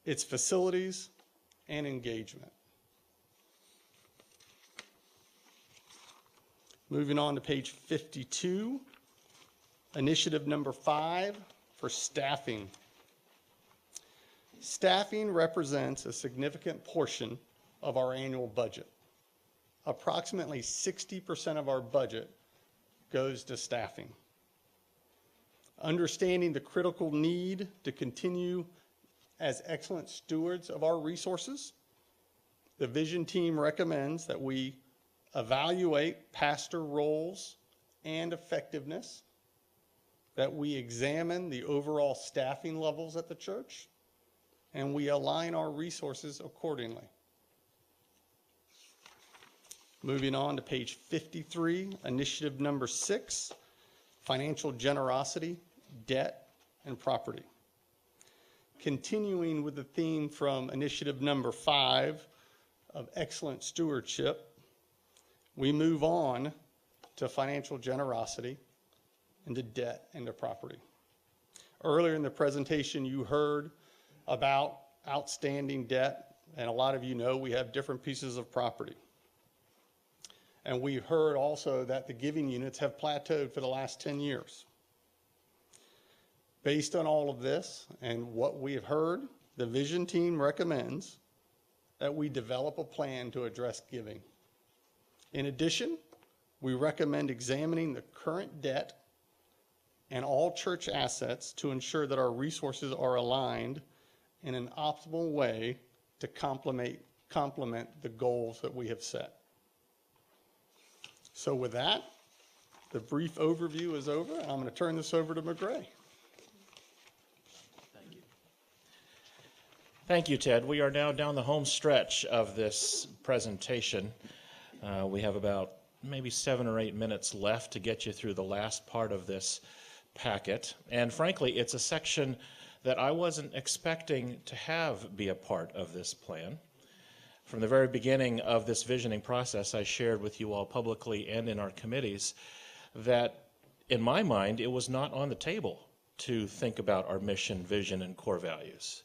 its facilities, and engagement. Moving on to page 52, initiative number 5 for staffing. Staffing represents a significant portion of our annual budget. Approximately 60% of our budget goes to staffing. Understanding the critical need to continue as excellent stewards of our resources, the Vision Team recommends that we evaluate pastor roles and effectiveness, that we examine the overall staffing levels at the church, and we align our resources accordingly. Moving on to page 53, initiative number 6, financial generosity, debt, and property. Continuing with the theme from initiative number 5 of excellent stewardship, we move on to financial generosity and to debt and to property. Earlier in the presentation, you heard about outstanding debt, and a lot of you know we have different pieces of property. And we heard also that the giving units have plateaued for the last 10 years. Based on all of this and what we have heard, the Vision Team recommends that we develop a plan to address giving. In addition, we recommend examining the current debt and all church assets to ensure that our resources are aligned in an optimal way to complement the goals that we have set. So with that, the brief overview is over, and I'm going to turn this over to McGray. Thank you. Thank you, Ted. We are now down the home stretch of this presentation. We have about maybe 7 or 8 minutes left to get you through the last part of this packet. And frankly, it's a section that I wasn't expecting to have be a part of this plan. From the very beginning of this visioning process, I shared with you all publicly and in our committees that, in my mind, it was not on the table to think about our mission, vision, and core values.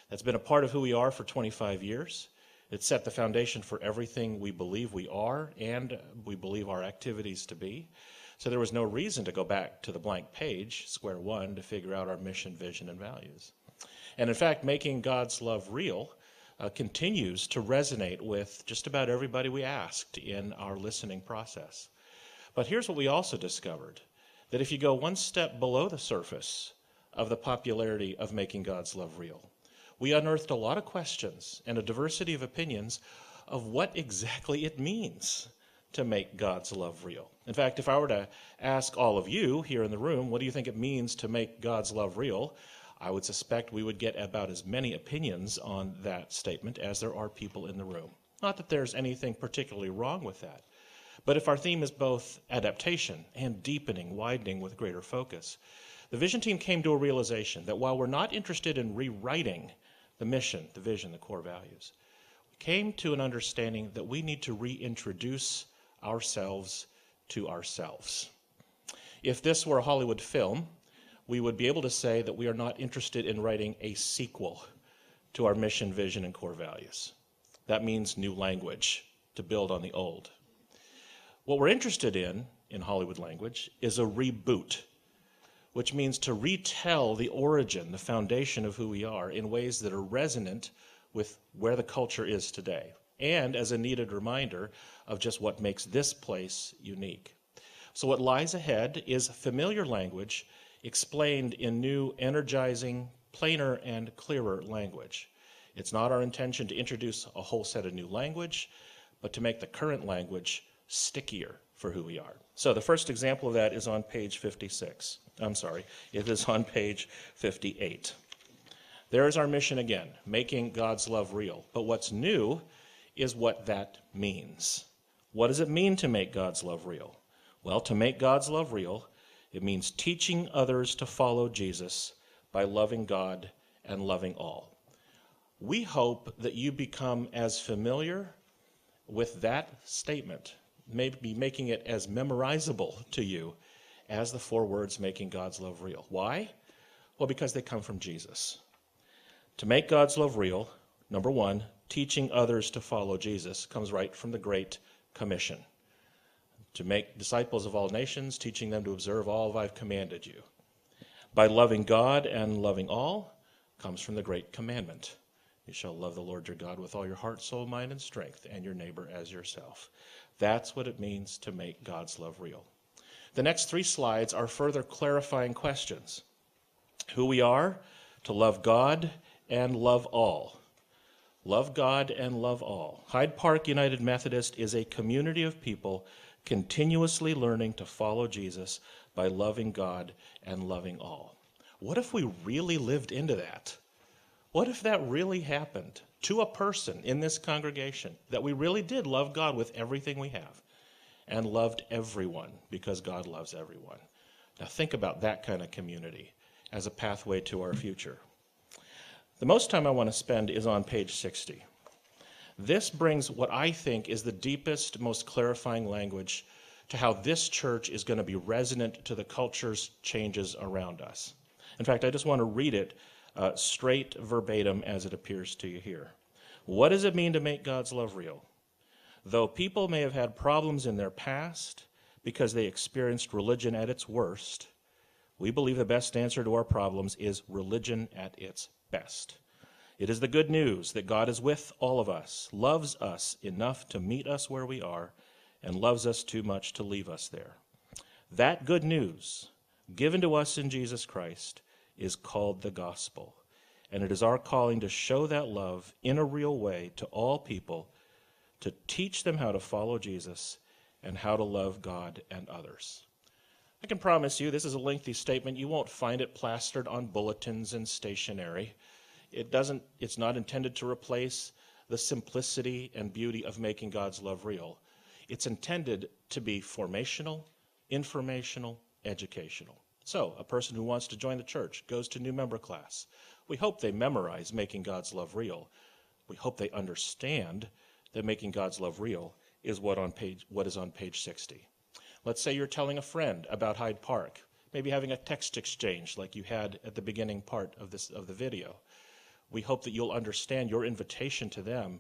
That's been a part of who we are for 25 years. It set the foundation for everything we believe we are and we believe our activities to be. So there was no reason to go back to the blank page, square one, to figure out our mission, vision, and values. And in fact, making God's love real continues to resonate with just about everybody we asked in our listening process. But here's what we also discovered, that if you go one step below the surface of the popularity of making God's love real, we unearthed a lot of questions and a diversity of opinions of what exactly it means to make God's love real. In fact, if I were to ask all of you here in the room, what do you think it means to make God's love real? I would suspect we would get about as many opinions on that statement as there are people in the room. Not that there's anything particularly wrong with that. But if our theme is both adaptation and deepening, widening with greater focus, the vision team came to a realization that while we're not interested in rewriting the mission, the vision, the core values, we came to an understanding that we need to reintroduce ourselves to ourselves. If this were a Hollywood film, we would be able to say that we are not interested in writing a sequel to our mission, vision, and core values. That means new language to build on the old. What we're interested in Hollywood language, is a reboot, which means to retell the origin, the foundation of who we are in ways that are resonant with where the culture is today, and as a needed reminder of just what makes this place unique. So what lies ahead is familiar language explained in new, energizing, plainer, and clearer language. It's not our intention to introduce a whole set of new language, but to make the current language stickier for who we are. So the first example of that is on page 56. It is on page 58. There is our mission again, making God's love real. But what's new is what that means. What does it mean to make God's love real? Well, to make God's love real, it means teaching others to follow Jesus by loving God and loving all. We hope that you become as familiar with that statement, maybe making it as memorizable to you as the 4 words making God's love real. Why? Well, because they come from Jesus. To make God's love real, number 1, teaching others to follow Jesus comes right from the Great Commission. To make disciples of all nations, teaching them to observe all I've commanded you. By loving God and loving all comes from the Great Commandment. You shall love the Lord your God with all your heart, soul, mind, and strength, and your neighbor as yourself. That's what it means to make God's love real. The next 3 slides are further clarifying questions. Who we are, to love God and love all. Love God and love all. Hyde Park United Methodist is a community of people continuously learning to follow Jesus by loving God and loving all. What if we really lived into that? What if that really happened to a person in this congregation, that we really did love God with everything we have and loved everyone because God loves everyone? Now think about that kind of community as a pathway to our future. The most time I want to spend is on page 60. This brings what I think is the deepest, most clarifying language to how this church is going to be resonant to the culture's changes around us. In fact, I just want to read it straight verbatim as it appears to you here. What does it mean to make God's love real? Though people may have had problems in their past because they experienced religion at its worst, we believe the best answer to our problems is religion at its best. It is the good news that God is with all of us, loves us enough to meet us where we are, and loves us too much to leave us there. That good news, given to us in Jesus Christ, is called the gospel. And it is our calling to show that love in a real way to all people, to teach them how to follow Jesus and how to love God and others. I can promise you this is a lengthy statement. You won't find it plastered on bulletins and stationery. It's not intended to replace the simplicity and beauty of making God's love real. It's intended to be formational, informational, educational. So, a person who wants to join the church goes to new member class. We hope they memorize making God's love real. We hope they understand that making God's love real is what is on page 60. Let's say you're telling a friend about Hyde Park, maybe having a text exchange like you had at the beginning part of the video. We hope that you'll understand your invitation to them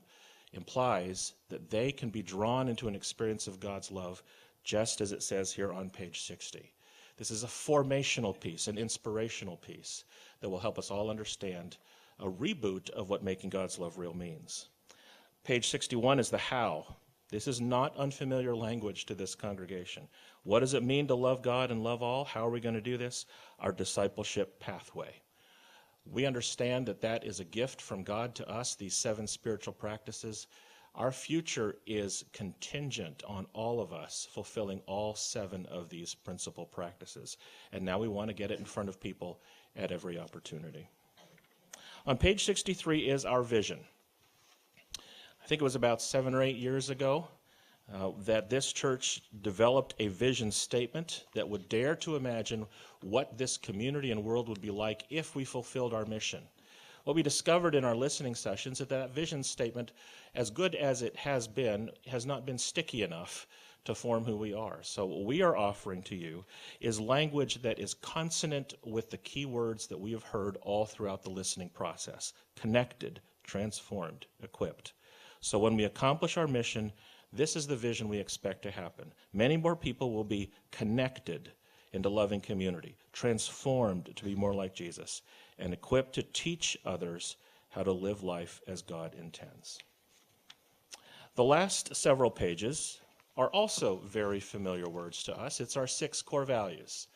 implies that they can be drawn into an experience of God's love, just as it says here on page 60. This is a formational piece, an inspirational piece that will help us all understand a reboot of what making God's love real means. Page 61 is the how. This is not unfamiliar language to this congregation. What does it mean to love God and love all? How are we going to do this? Our discipleship pathway. We understand that that is a gift from God to us, these 7 spiritual practices. Our future is contingent on all of us fulfilling all 7 of these principal practices. And now we want to get it in front of people at every opportunity. On page 63 is our vision. I think it was about 7 or 8 years ago, that this church developed a vision statement that would dare to imagine what this community and world would be like if we fulfilled our mission. What we discovered in our listening sessions is that vision statement, as good as it has not been sticky enough to form who we are. So what we are offering to you is language that is consonant with the key words that we have heard all throughout the listening process: connected, transformed, equipped. So when we accomplish our mission, this is the vision we expect to happen. Many more people will be connected into loving community, transformed to be more like Jesus, and equipped to teach others how to live life as God intends. The last several pages are also very familiar words to us. It's our 6 core values.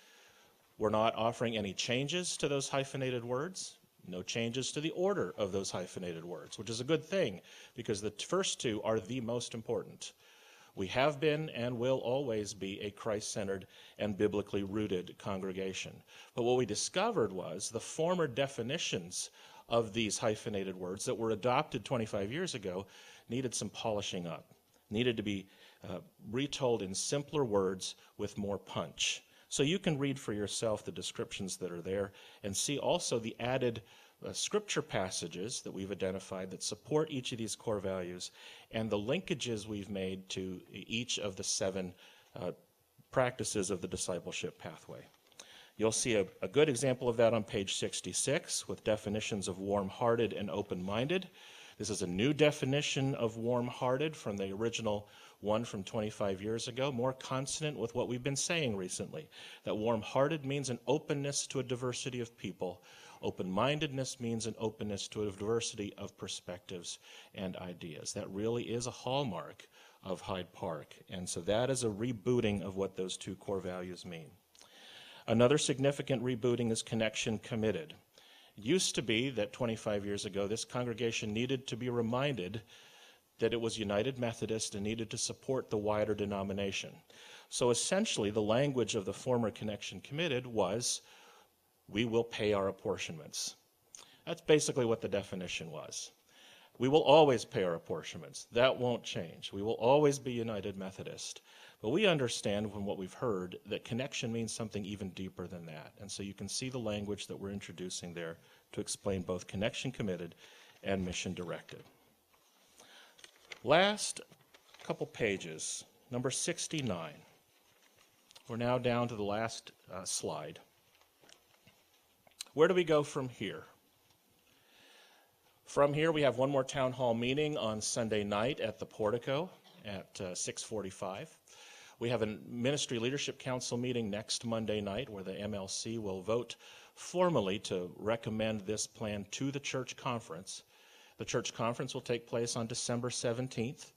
We're not offering any changes to those hyphenated words, no changes to the order of those hyphenated words, which is a good thing because the first 2 are the most important. We have been and will always be a Christ-centered and biblically rooted congregation. But what we discovered was the former definitions of these hyphenated words that were adopted 25 years ago needed some polishing up, needed to be retold in simpler words with more punch. So you can read for yourself the descriptions that are there and see also the added scripture passages that we've identified that support each of these core values and the linkages we've made to each of the 7 practices of the discipleship pathway. You'll see a good example of that on page 66 with definitions of warm-hearted and open-minded. This is a new definition of warm-hearted from the original one from 25 years ago, more consonant with what we've been saying recently, that warm-hearted means an openness to a diversity of people. Open-mindedness means an openness to a diversity of perspectives and ideas. That really is a hallmark of Hyde Park, and so that is a rebooting of what those 2 core values mean. Another significant rebooting is connection committed. It used to be that 25 years ago, this congregation needed to be reminded that it was United Methodist and needed to support the wider denomination. So essentially, the language of the former connection committed was, we will pay our apportionments. That's basically what the definition was. We will always pay our apportionments. That won't change. We will always be United Methodist. But we understand from what we've heard that connection means something even deeper than that. And so you can see the language that we're introducing there to explain both connection committed and mission directed. Last couple pages, number 69. We're now down to the last slide. Where do we go from here? From here, we have one more town hall meeting on Sunday night at the Portico at 6:45. We have a Ministry Leadership Council meeting next Monday night where the MLC will vote formally to recommend this plan to the church conference. The church conference will take place on December 17th,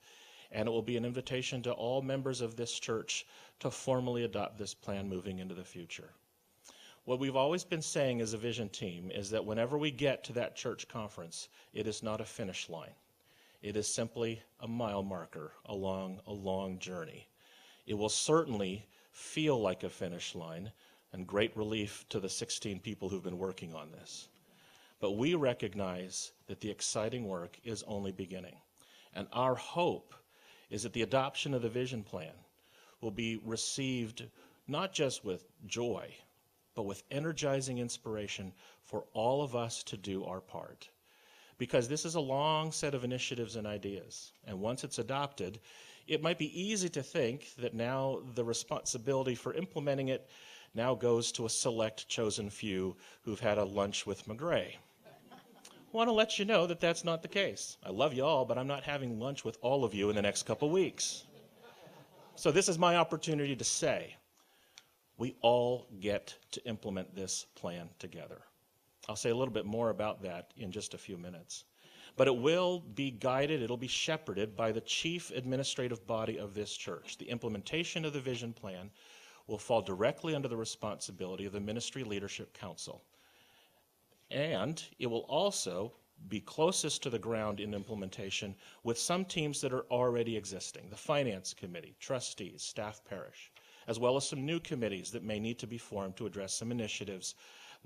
and it will be an invitation to all members of this church to formally adopt this plan moving into the future. What we've always been saying as a vision team is that whenever we get to that church conference, it is not a finish line. It is simply a mile marker along a long journey. It will certainly feel like a finish line, and great relief to the 16 people who've been working on this. But we recognize that the exciting work is only beginning. And our hope is that the adoption of the vision plan will be received not just with joy, but with energizing inspiration for all of us to do our part. Because this is a long set of initiatives and ideas. And once it's adopted, it might be easy to think that now the responsibility for implementing it now goes to a select chosen few who've had a lunch with McGray. I want to let you know that that's not the case. I love you all, but I'm not having lunch with all of you in the next couple weeks. So this is my opportunity to say, we all get to implement this plan together. I'll say a little bit more about that in just a few minutes. But it will be guided, it'll be shepherded by the chief administrative body of this church. The implementation of the vision plan will fall directly under the responsibility of the Ministry Leadership Council. And it will also be closest to the ground in implementation with some teams that are already existing, the Finance Committee, trustees, staff parish, as well as some new committees that may need to be formed to address some initiatives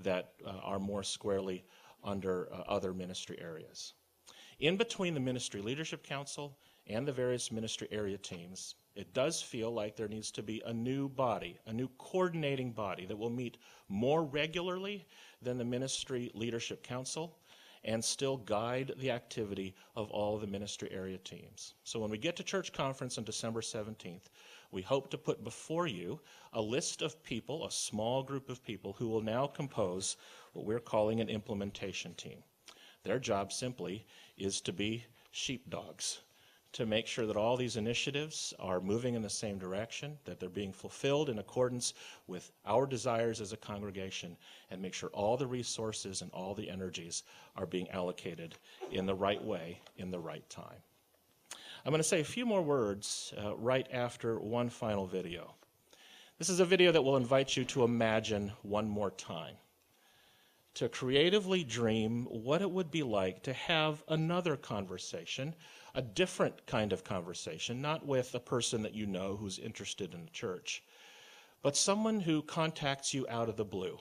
that are more squarely under other ministry areas. In between the Ministry Leadership Council and the various ministry area teams, it does feel like there needs to be a new body, a new coordinating body that will meet more regularly than the Ministry Leadership Council and still guide the activity of all the ministry area teams. So when we get to church conference on December 17th, we hope to put before you a list of people, a small group of people who will now compose what we're calling an implementation team. Their job simply is to be sheepdogs, to make sure that all these initiatives are moving in the same direction, that they're being fulfilled in accordance with our desires as a congregation, and make sure all the resources and all the energies are being allocated in the right way, in the right time. I'm going to say a few more words right after one final video. This is a video that will invite you to imagine one more time, to creatively dream what it would be like to have another conversation, a different kind of conversation, not with a person that you know who's interested in the church, but someone who contacts you out of the blue,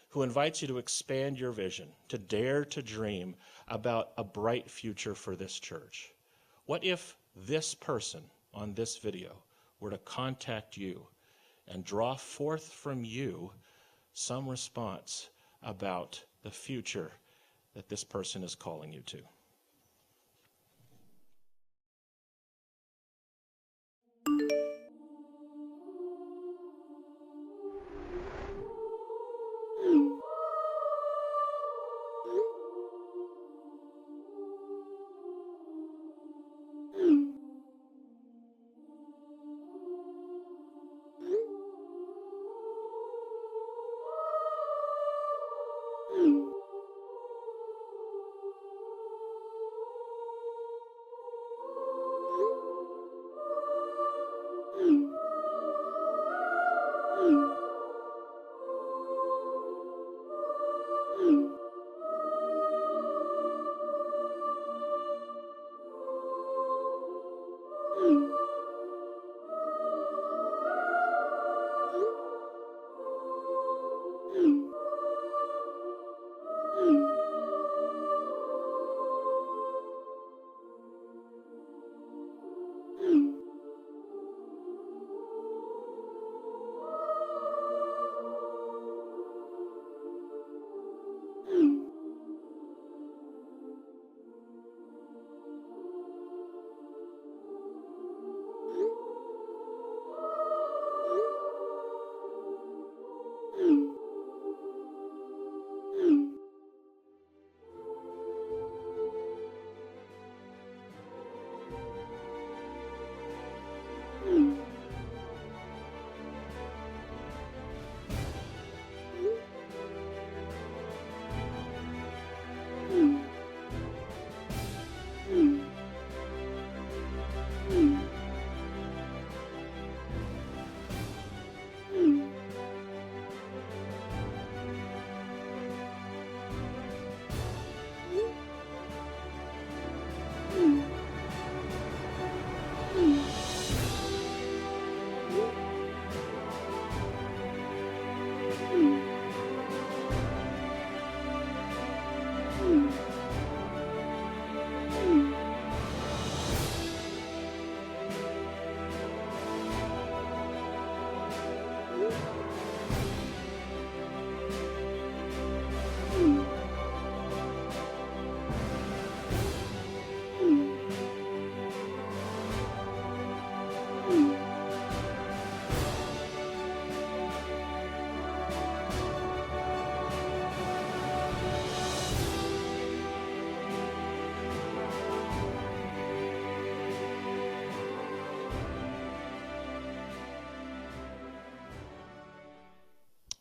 who invites you to expand your vision, to dare to dream about a bright future for this church. What if this person on this video were to contact you and draw forth from you some response about the future that this person is calling you to?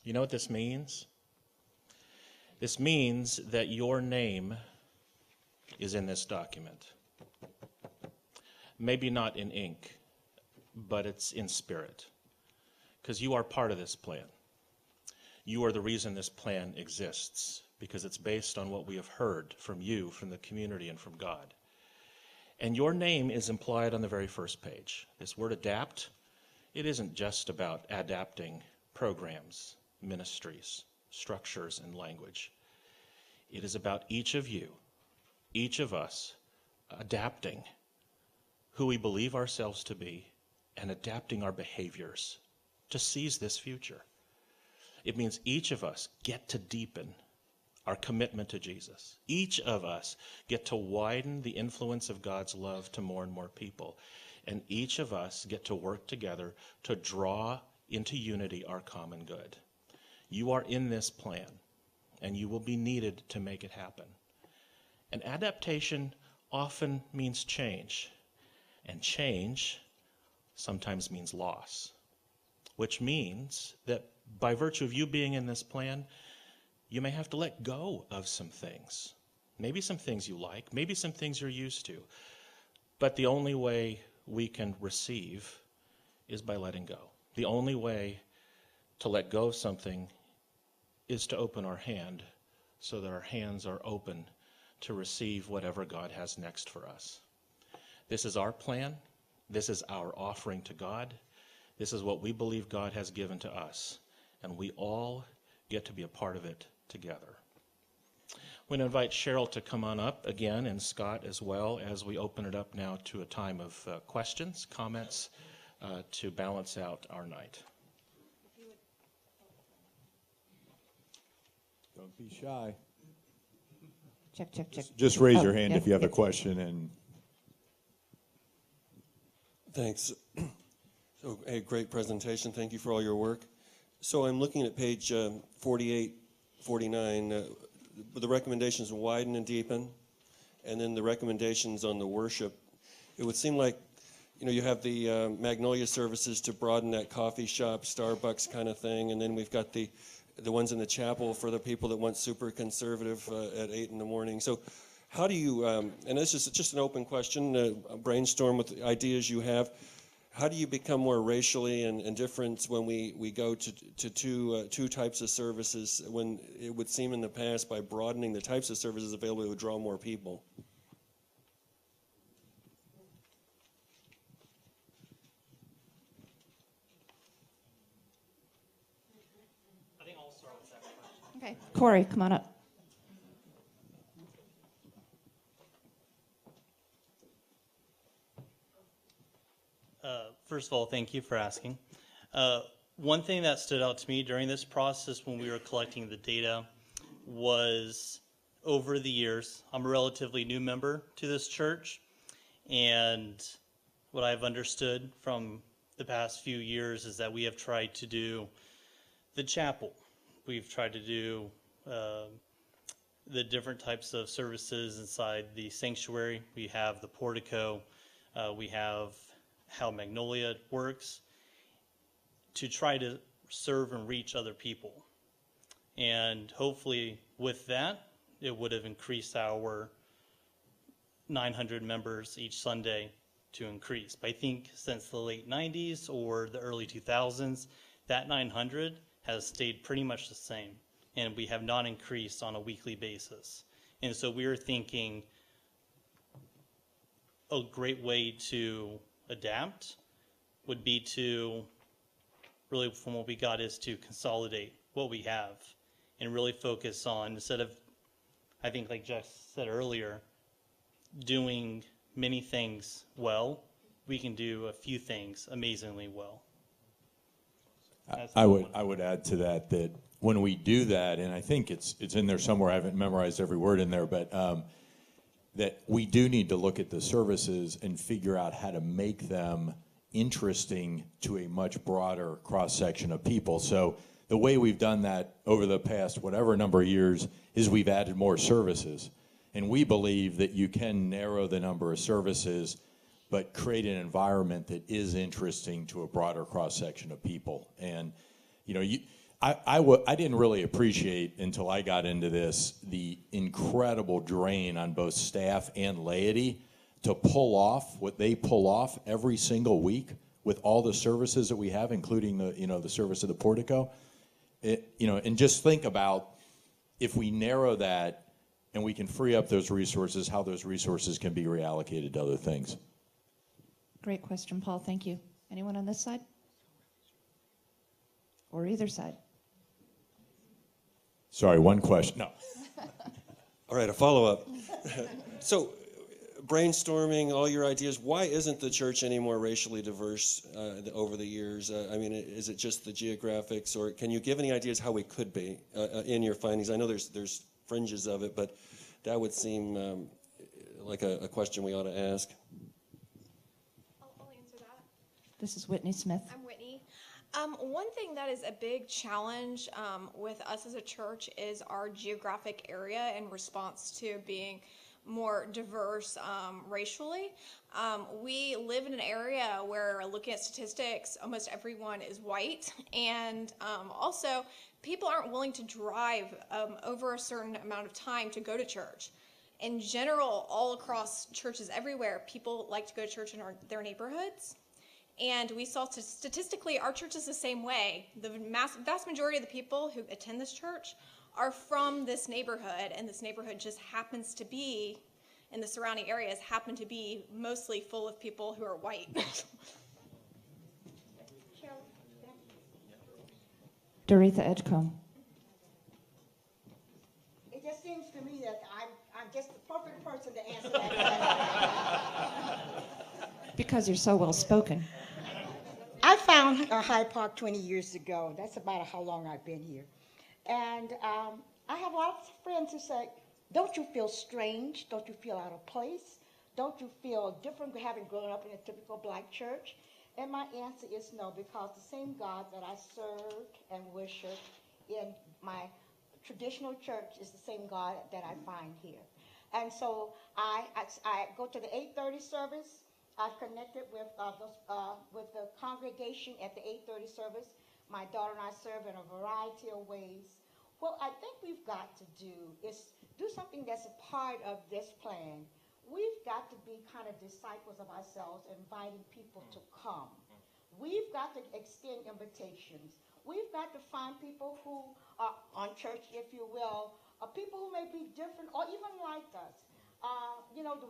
You know what this means? This means that your name is in this document. Maybe not in ink, but it's in spirit, because you are part of this plan. You are the reason this plan exists, because it's based on what we have heard from you, from the community, and from God. And your name is implied on the very first page. This word adapt, it isn't just about adapting programs, ministries, structures, and language. It is about each of you each of us adapting who we believe ourselves to be and adapting our behaviors to seize this future. It means each of us get to deepen our commitment to Jesus. Each of us get to widen the influence of God's love to more and more people. And each of us get to work together to draw into unity our common good. You are in this plan, and you will be needed to make it happen. And adaptation often means change, and change sometimes means loss, which means that by virtue of you being in this plan, you may have to let go of some things. Maybe some things you like, maybe some things you're used to. But the only way we can receive is by letting go. The only way to let go of something is to open our hand so that our hands are open to receive whatever God has next for us. This is our plan. This is our offering to God. This is what we believe God has given to us. And we all get to be a part of it together. I'm going to invite Cheryl to come on up again, and Scott as well, as we open it up now to a time of questions, comments, to balance out our night. Don't be shy. Check. Just raise Oh, your hand yeah, if you have yeah. a question. And Thanks. So, a great presentation. Thank you for all your work. So I'm looking at page 48, 49, the recommendations widen and deepen, and then the recommendations on the worship. It would seem like, you have the Magnolia services to broaden that coffee shop, Starbucks kind of thing, and then we've got the ones in the chapel for the people that want super conservative at 8 in the morning. So how do you, and this is just an open question, brainstorm with the ideas you have, how do you become more racially and different when we go to two types of services, when it would seem in the past by broadening the types of services available, it would draw more people? I think I'll start with that question. Okay, Corey, come on up. First of all, thank you for asking. One thing that stood out to me during this process when we were collecting the data was over the years, I'm a relatively new member to this church, and what I've understood from the past few years is that we have tried to do the chapel. We've tried to do the different types of services inside the sanctuary. We have the portico. We have how Magnolia works to try to serve and reach other people. And hopefully with that, it would have increased our 900 members each Sunday to increase. But I think since the late 90s or the early 2000s, that 900 has stayed pretty much the same, and we have not increased on a weekly basis. And so we were thinking a great way to adapt would be to really, from what we got, is to consolidate what we have and really focus on, instead of, I think like Jeff said earlier, doing many things well, we can do a few things amazingly well. I would add to that when we do that, and I think it's in there somewhere, I haven't memorized every word in there, but that we do need to look at the services and figure out how to make them interesting to a much broader cross-section of people. So the way we've done that over the past whatever number of years is we've added more services. And we believe that you can narrow the number of services but create an environment that is interesting to a broader cross-section of people. And, I didn't really appreciate until I got into this the incredible drain on both staff and laity to pull off what they pull off every single week with all the services that we have, including the service of the portico. And just think about if we narrow that and we can free up those resources, how those resources can be reallocated to other things. Great question, Paul. Thank you. Anyone on this side? Or either side? Sorry, one question. No. All right, a follow-up. So, brainstorming all your ideas, why isn't the church any more racially diverse over the years? I mean, is it just the geographics, or can you give any ideas how we could be in your findings? I know there's fringes of it, but that would seem like a question we ought to ask. I'll answer that. This is Whitney Smith. I'm Whitney. One thing that is a big challenge with us as a church is our geographic area in response to being more diverse racially. We live in an area where, looking at statistics, almost everyone is white, and also people aren't willing to drive over a certain amount of time to go to church. In general, all across churches everywhere, people like to go to church in their neighborhoods. And we saw statistically, our church is the same way. The vast majority of the people who attend this church are from this neighborhood, and this neighborhood just happens to be, and the surrounding areas happen to be mostly full of people who are white. Doretha Edgecombe. It just seems to me that I'm just the perfect person to answer that question. Because you're so well spoken. I found Hyde Park 20 years ago. That's about how long I've been here. And I have lots of friends who say, don't you feel strange? Don't you feel out of place? Don't you feel different having grown up in a typical black church? And my answer is no, because the same God that I served and worship in my traditional church is the same God that I find here. And so I go to the 8:30 service. I've connected with the congregation at the 8:30 service. My daughter and I serve in a variety of ways. What I think we've got to do is do something that's a part of this plan. We've got to be kind of disciples of ourselves, inviting people to come. We've got to extend invitations. We've got to find people who are on church, if you will, people who may be different or even like us.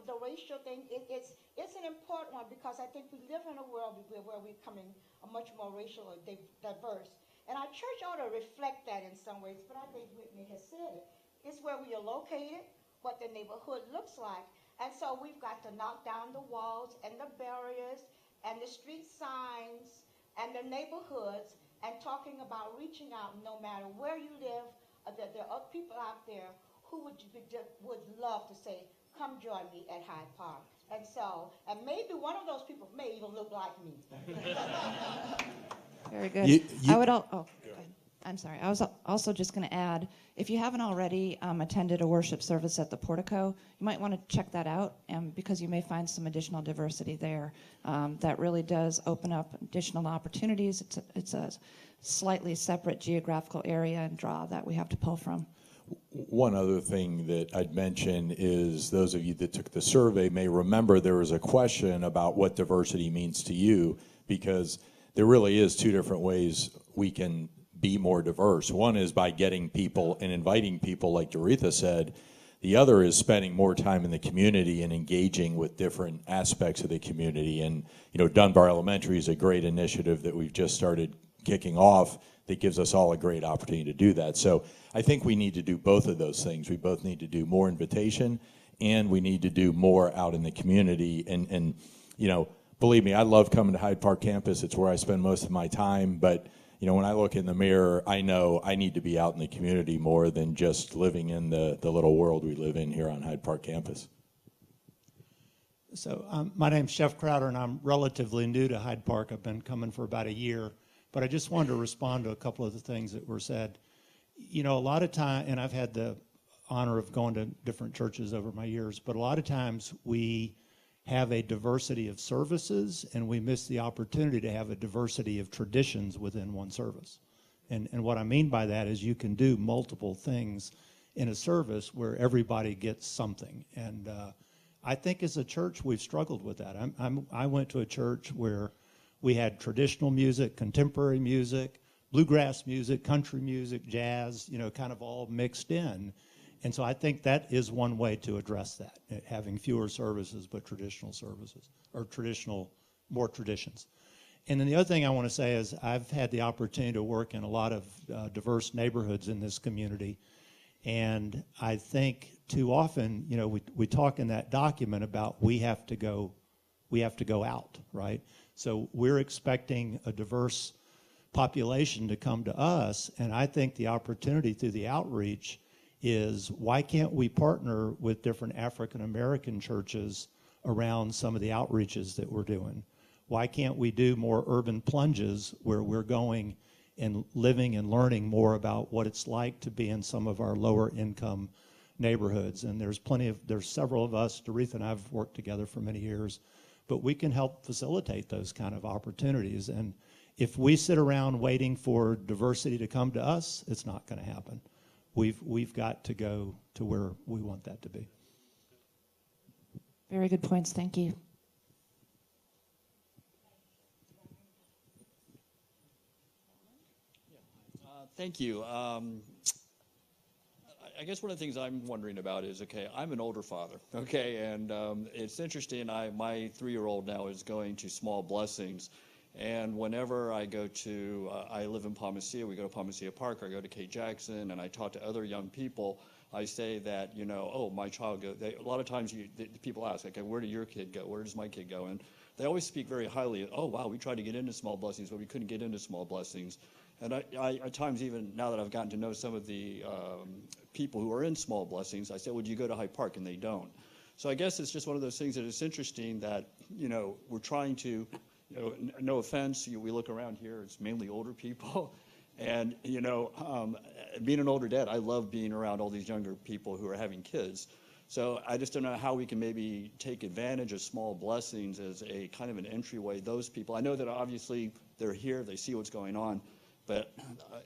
The racial thing, it's an important one, because I think we live in a world where we're becoming much more racially diverse. And our church ought to reflect that in some ways, but I think Whitney has said it. It's where we are located, what the neighborhood looks like. And so we've got to knock down the walls and the barriers and the street signs and the neighborhoods, and talking about reaching out no matter where you live. There are people out there who would love to say, come join me at Hyde Park. And maybe one of those people may even look like me. Very good. I would. Go ahead. I'm sorry. I was also just going to add, if you haven't already attended a worship service at the Portico, you might want to check that out, because you may find some additional diversity there. That really does open up additional opportunities. It's a slightly separate geographical area and draw that we have to pull from. One other thing that I'd mention is those of you that took the survey may remember there was a question about what diversity means to you, because there really is two different ways we can be more diverse. One is by getting people and inviting people, like Doretha said. The other is spending more time in the community and engaging with different aspects of the community. And Dunbar Elementary is a great initiative that we've just started kicking off that gives us all a great opportunity to do that. So I think we need to do both of those things. We both need to do more invitation, and we need to do more out in the community. And believe me, I love coming to Hyde Park campus. It's where I spend most of my time. But when I look in the mirror, I know I need to be out in the community more than just living in the little world we live in here on Hyde Park campus. So my name's Chef Crowder, and I'm relatively new to Hyde Park. I've been coming for about a year. But I just wanted to respond to a couple of the things that were said. A lot of time, and I've had the honor of going to different churches over my years, but a lot of times we have a diversity of services, and we miss the opportunity to have a diversity of traditions within one service. And what I mean by that is you can do multiple things in a service where everybody gets something. And I think as a church, we've struggled with that. I went to a church where we had traditional music, contemporary music, bluegrass music, country music, jazz, kind of all mixed in. And so I think that is one way to address that, having fewer services but traditional services, or more traditions. And then the other thing I want to say is I've had the opportunity to work in a lot of diverse neighborhoods in this community. And I think too often, you know, we talk in that document about we have to go out, right? So we're expecting a diverse population to come to us, and I think the opportunity through the outreach is, why can't we partner with different African American churches around some of the outreaches that we're doing? Why can't we do more urban plunges where we're going and living and learning more about what it's like to be in some of our lower income neighborhoods? And there's several of us, Doretha and I've worked together for many years, but we can help facilitate those kind of opportunities. And if we sit around waiting for diversity to come to us, it's not going to happen. We've got to go to where we want that to be. Very good points. Thank you. Thank you. I guess one of the things I'm wondering about is, okay, I'm an older father, okay, and it's interesting. My 3-year-old now is going to Small Blessings, and whenever I go to, I live in Palmacia, we go to Palmacia Park, I go to Kate Jackson, and I talk to other young people, I say that, you know, oh, my child goes, a lot of times people ask, okay, where did your kid go? Where does my kid go? And they always speak very highly of, oh, wow, we tried to get into Small Blessings, but we couldn't get into Small Blessings. And I at times, even now that I've gotten to know some of the people who are in Small Blessings, I say, would you go to Hyde Park? And they don't. So I guess it's just one of those things that it's interesting that, you know, we're trying to, you know, no offense, we look around here, it's mainly older people. And, you know, being an older dad, I love being around all these younger people who are having kids. So I just don't know how we can maybe take advantage of Small Blessings as a kind of an entryway. Those people, I know that obviously they're here, they see what's going on, but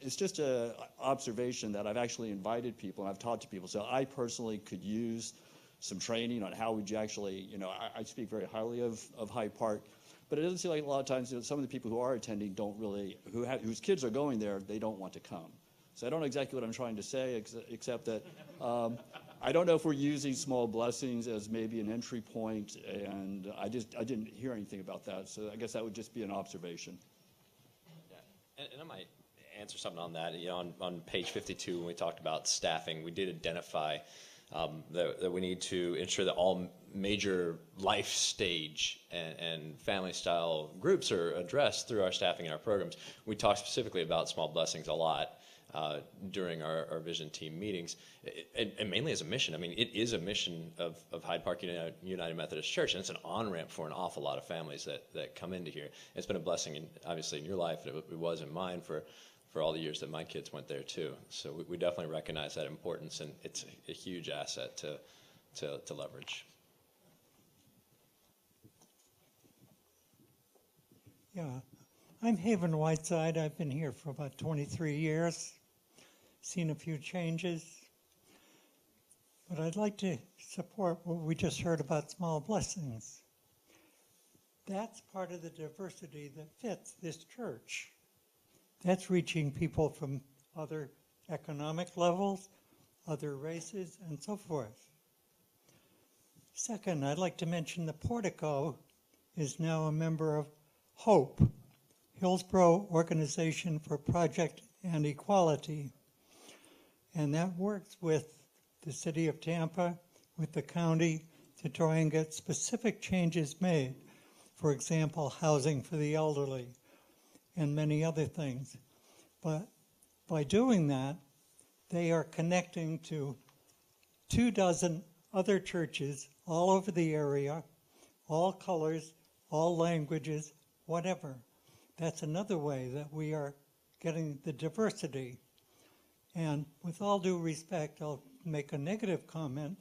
it's just an observation that I've actually invited people and I've talked to people. So I personally could use some training on how would you actually, you know, I speak very highly of Hyde Park, but it doesn't seem like a lot of times, you know, some of the people who are attending don't really, whose kids are going there, they don't want to come. So I don't know exactly what I'm trying to say, except that I don't know if we're using Small Blessings as maybe an entry point, and I didn't hear anything about that. So I guess that would just be an observation. And I might answer something on that. You know, on page 52, when we talked about staffing, we did identify that we need to ensure that all major life stage and family style groups are addressed through our staffing and our programs. We talked specifically about Small Blessings a lot during our vision team meetings, and mainly as a mission. I mean, it is a mission of Hyde Park United Methodist Church, and it's an on-ramp for an awful lot of families that come into here. It's been a blessing, obviously, in your life, and it was in mine for all the years that my kids went there, too. So we definitely recognize that importance, and it's a huge asset to leverage. Yeah, I'm Haven Whiteside. I've been here for about 23 years, seen a few changes. But I'd like to support what we just heard about Small Blessings. That's part of the diversity that fits this church. That's reaching people from other economic levels, other races, and so forth. Second, I'd like to mention the Portico is now a member of HOPE, Hillsborough Organization for Project and Equality. And that works with the city of Tampa, with the county, to try and get specific changes made. For example, housing for the elderly and many other things. But by doing that, they are connecting to 24 other churches all over the area, all colors, all languages, whatever. That's another way that we are getting the diversity. And with all due respect, I'll make a negative comment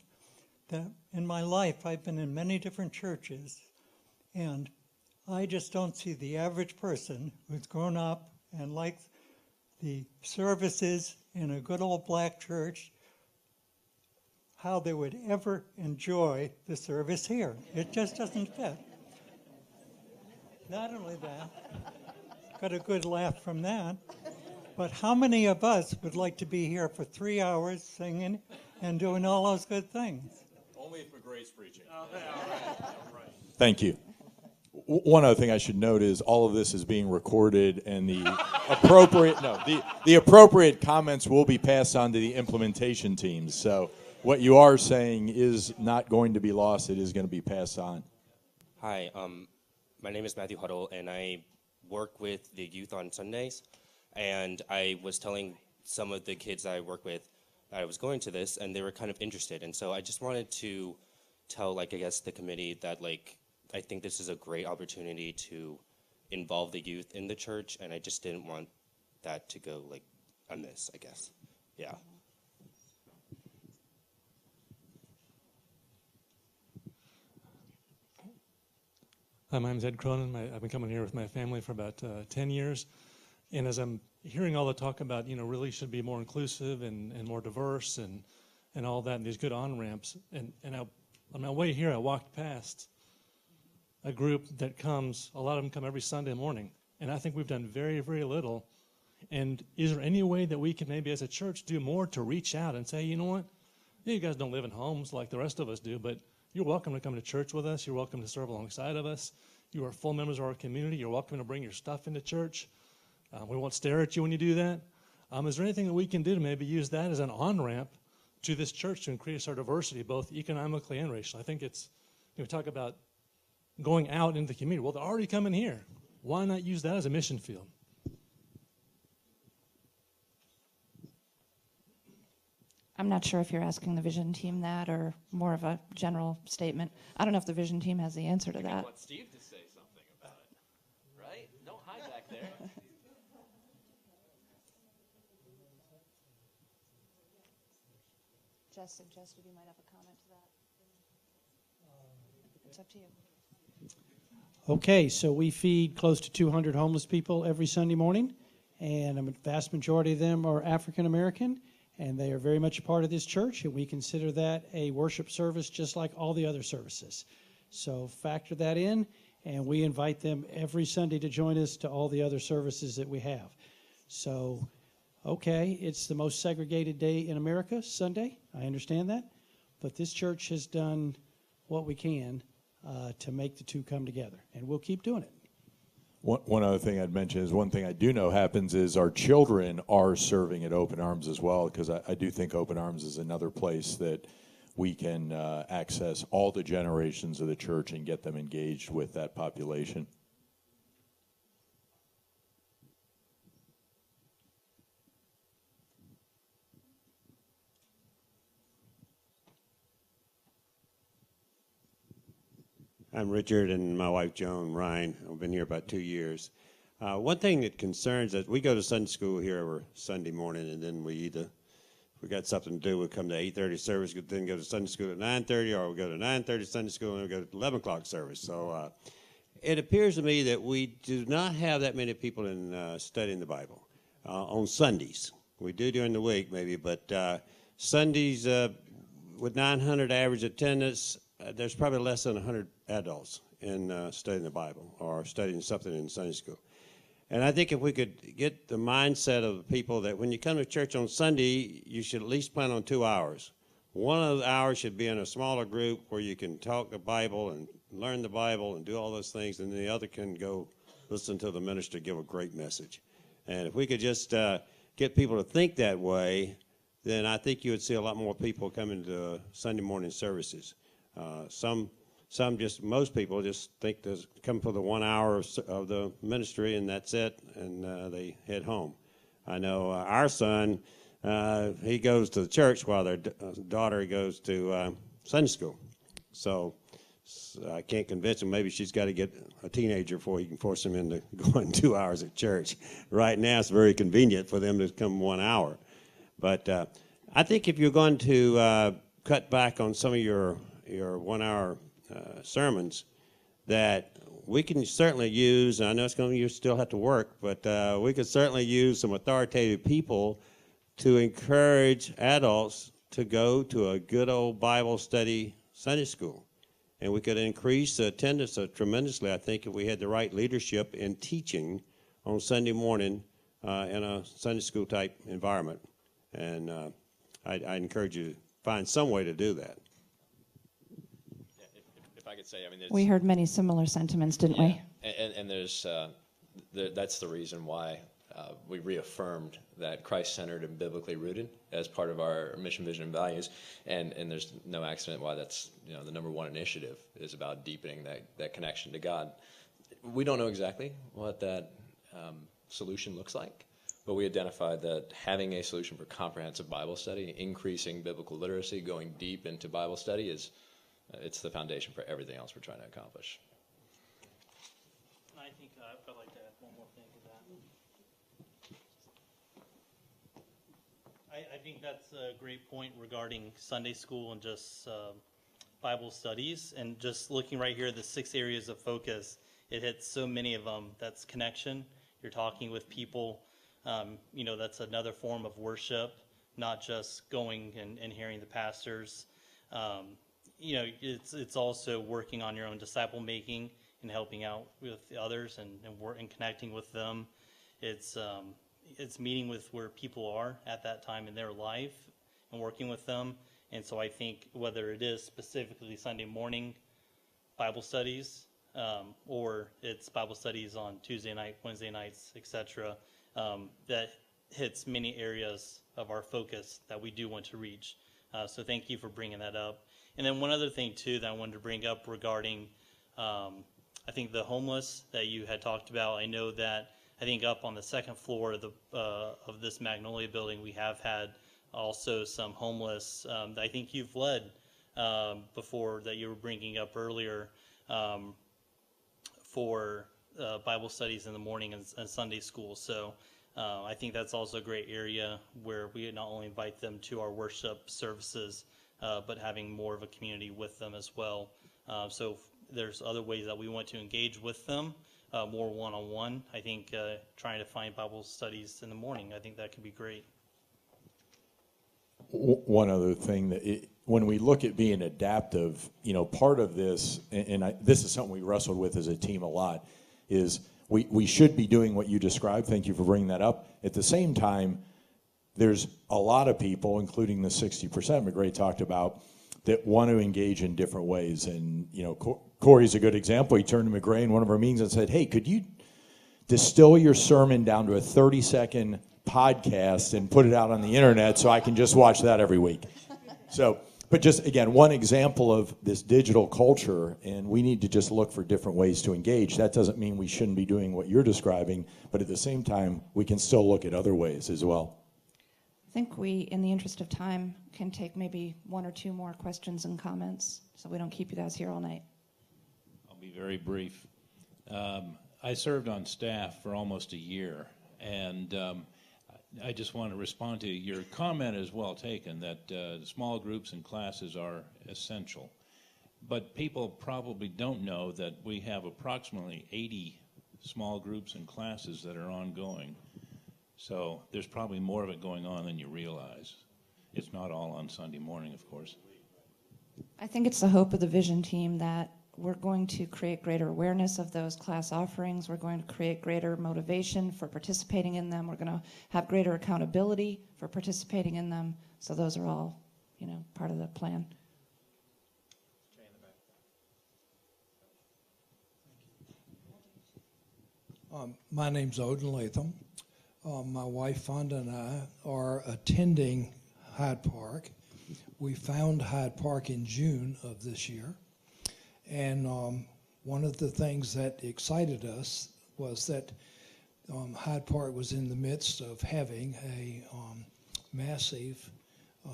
that in my life I've been in many different churches, and I just don't see the average person who's grown up and likes the services in a good old black church, how they would ever enjoy the service here. It just doesn't fit. Not only that, got a good laugh from that, but how many of us would like to be here for 3 hours singing and doing all those good things? Only if McGray's preaching. Thank you. One other thing I should note is all of this is being recorded, and the appropriate comments will be passed on to the implementation teams. So what you are saying is not going to be lost. It is going to be passed on. Hi, my name is Matthew Huddle, and I work with the youth on Sundays. And I was telling some of the kids I work with that I was going to this, and they were kind of interested. And so I just wanted to tell, like, I guess the committee that, like, I think this is a great opportunity to involve the youth in the church, and I just didn't want that to go, like, amiss, I guess. Yeah. Hi, my name's Ed Cronin. I've been coming here with my family for about 10 years. And as I'm hearing all the talk about, really should be more inclusive and more diverse and all that, and these good on-ramps. And on my way here, I walked past a group that comes, a lot of them come every Sunday morning. And I think we've done very, very little. And is there any way that we can maybe as a church do more to reach out and say, you know what, you guys don't live in homes like the rest of us do, but you're welcome to come to church with us. You're welcome to serve alongside of us. You are full members of our community. You're welcome to bring your stuff into church. We won't stare at you when you do that. Is there anything that we can do to maybe use that as an on-ramp to this church to increase our diversity, both economically and racially? I think it's, we talk about going out into the community. Well, they're already coming here. Why not use that as a mission field? I'm not sure if you're asking the vision team that or more of a general statement. I don't know if the vision team has the answer to that. I want Steve to say something about it, right? Don't hide back there. Jess suggested you might have a comment to that. It's up to you. Okay, so we feed close to 200 homeless people every Sunday morning, and a vast majority of them are African American. And they are very much a part of this church, and we consider that a worship service just like all the other services. So factor that in, and we invite them every Sunday to join us to all the other services that we have. So, okay, it's the most segregated day in America, Sunday. I understand that. But this church has done what we can to make the two come together, and we'll keep doing it. One other thing I'd mention is one thing I do know happens is our children are serving at Open Arms as well, because I do think Open Arms is another place that we can access all the generations of the church and get them engaged with that population. I'm Richard, and my wife Joan Ryan. I've been here about 2 years. One thing that concerns us, we go to Sunday school here every Sunday morning, and then we either, if we got something to do, we come to 8:30 service, then go to Sunday school at 9:30, or we go to 9:30 Sunday school, and we go to 11 o'clock service. So it appears to me that we do not have that many people in studying the Bible on Sundays. We do during the week, maybe, but Sundays, with 900 average attendance, there's probably less than 100 adults in studying the Bible or studying something in Sunday school. And I think if we could get the mindset of the people that when you come to church on Sunday, you should at least plan on 2 hours. One of the hours should be in a smaller group where you can talk the Bible and learn the Bible and do all those things, and the other can go listen to the minister give a great message. And if we could just get people to think that way, then I think you would see a lot more people coming to Sunday morning services. Most people just think they come for the 1 hour of the ministry and that's it, and they head home. I know our son, he goes to the church while their daughter goes to Sunday school. So I can't convince him. Maybe she's got to get a teenager before he can force him into going 2 hours at church. Right now it's very convenient for them to come 1 hour. But I think if you're going to cut back on some of your 1 hour sermons, that we can certainly use, and I know it's going to, you still have to work, but we could certainly use some authoritative people to encourage adults to go to a good old Bible study Sunday school. And we could increase the attendance tremendously, I think, if we had the right leadership in teaching on Sunday morning in a Sunday school type environment. And I encourage you to find some way to do that. If I could say, I mean, We heard many similar sentiments, didn't we? And there's that's the reason why we reaffirmed that Christ-centered and biblically rooted as part of our mission, vision, and values. And there's no accident why that's the number one initiative is about deepening that connection to God. We don't know exactly what that solution looks like, but we identified that having a solution for comprehensive Bible study, increasing biblical literacy, going deep into Bible study it's the foundation for everything else we're trying to accomplish. I think I'd like to add one more thing to that. I think that's a great point regarding Sunday school and just Bible studies. And just looking right here, the 6 areas of focus, it hits so many of them. That's connection. You're talking with people. That's another form of worship, not just going and hearing the pastors. It's also working on your own disciple making and helping out with others and connecting with them. It's meeting with where people are at that time in their life and working with them. And so I think whether it is specifically Sunday morning Bible studies or it's Bible studies on Tuesday night, Wednesday nights, etc., that hits many areas of our focus that we do want to reach. So thank you for bringing that up. And then one other thing, too, that I wanted to bring up regarding, I think, the homeless that you had talked about. I know that, I think, up on the second floor of this Magnolia building, we have had also some homeless. I think you've led before that you were bringing up earlier for Bible studies in the morning and Sunday school. So I think that's also a great area where we not only invite them to our worship services, but having more of a community with them as well. So there's other ways that we want to engage with them, more one-on-one. I think trying to find Bible studies in the morning, I think that could be great. One other thing, when we look at being adaptive, part of this, this is something we wrestled with as a team a lot, is we should be doing what you described. Thank you for bringing that up. At the same time, there's a lot of people, including the 60% McGray talked about, that want to engage in different ways. And, Corey's a good example. He turned to McGray in one of our meetings and said, hey, could you distill your sermon down to a 30-second podcast and put it out on the internet so I can just watch that every week? So, but just, again, one example of this digital culture, and we need to just look for different ways to engage. That doesn't mean we shouldn't be doing what you're describing, but at the same time, we can still look at other ways as well. I think we, in the interest of time, can take maybe 1 or 2 more questions and comments so we don't keep you guys here all night. I'll be very brief. I served on staff for almost a year, and I just want to respond to your comment is well taken that small groups and classes are essential. But people probably don't know that we have approximately 80 small groups and classes that are ongoing. So there's probably more of it going on than you realize. It's not all on Sunday morning, of course. I think it's the hope of the Vision team that we're going to create greater awareness of those class offerings. We're going to create greater motivation for participating in them. We're going to have greater accountability for participating in them. So those are all, part of the plan. My name's Odin Latham. My wife Fonda and I are attending Hyde Park. We found Hyde Park in June of this year. And one of the things that excited us was that Hyde Park was in the midst of having a massive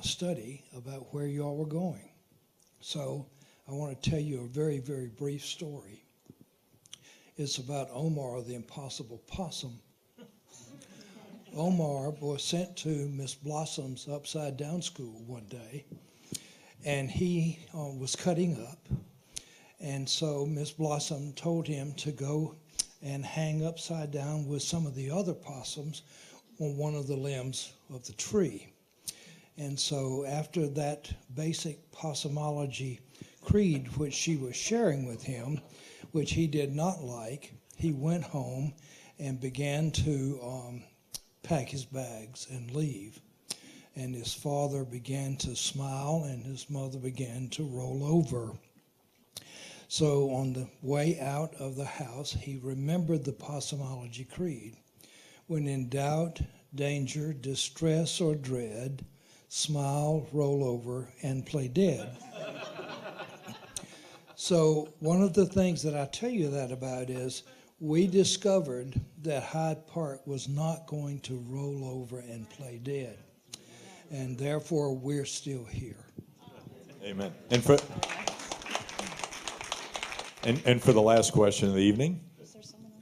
study about where y'all were going. So I want to tell you a very, very brief story. It's about Omar, the impossible possum. Omar was sent to Miss Blossom's Upside Down School one day, and he was cutting up. And so Miss Blossom told him to go and hang upside down with some of the other possums on one of the limbs of the tree. And so after that basic possumology creed, which she was sharing with him, which he did not like, he went home and began to pack his bags and leave. And his father began to smile and his mother began to roll over. So on the way out of the house, he remembered the possumology creed, When in doubt, danger, distress, or dread, smile, roll over, and play dead. So one of the things that I tell you that about is we discovered that Hyde Park was not going to roll over and play dead. And therefore, we're still here. Amen. And for the last question of the evening.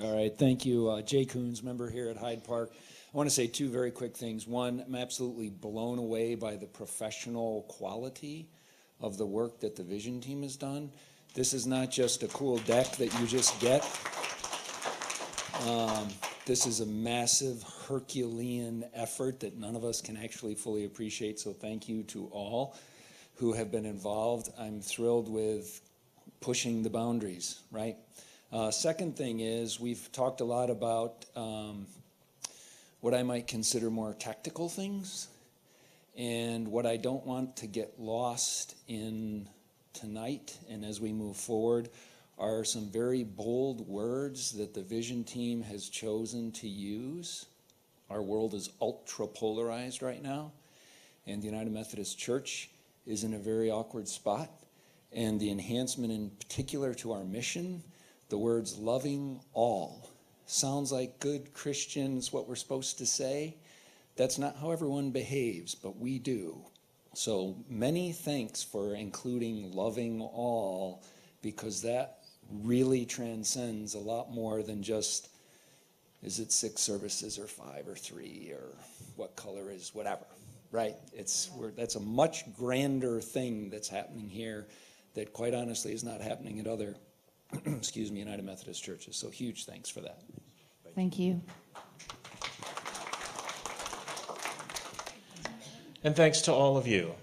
All right, thank you. Jay Coons, member here at Hyde Park. I want to say two very quick things. One, I'm absolutely blown away by the professional quality of the work that the Vision team has done. This is not just a cool deck that you just get. This is a massive Herculean effort that none of us can actually fully appreciate, so thank you to all who have been involved. I'm thrilled with pushing the boundaries, right? Second thing is we've talked a lot about what I might consider more tactical things, and what I don't want to get lost in tonight and as we move forward are some very bold words that the Vision team has chosen to use. Our world is ultra polarized right now, and the United Methodist Church is in a very awkward spot. And the enhancement in particular to our mission, the words loving all, sounds like good Christians, what we're supposed to say. That's not how everyone behaves, but we do. So many thanks for including loving all, because that really transcends a lot more than just, is it 6 services or 5 or 3 or what color is whatever, right? That's a much grander thing that's happening here that quite honestly is not happening at other, United Methodist churches. So huge thanks for that. Thank you. And thanks to all of you.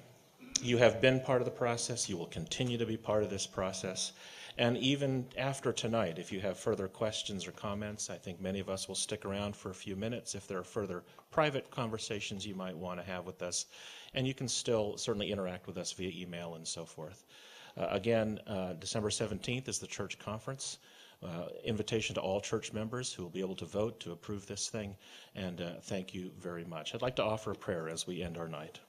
You have been part of the process. You will continue to be part of this process. And even after tonight, if you have further questions or comments, I think many of us will stick around for a few minutes if there are further private conversations you might want to have with us. And you can still certainly interact with us via email and so forth. Again, December 17th is the church conference. Invitation to all church members who will be able to vote to approve this thing. And thank you very much. I'd like to offer a prayer as we end our night.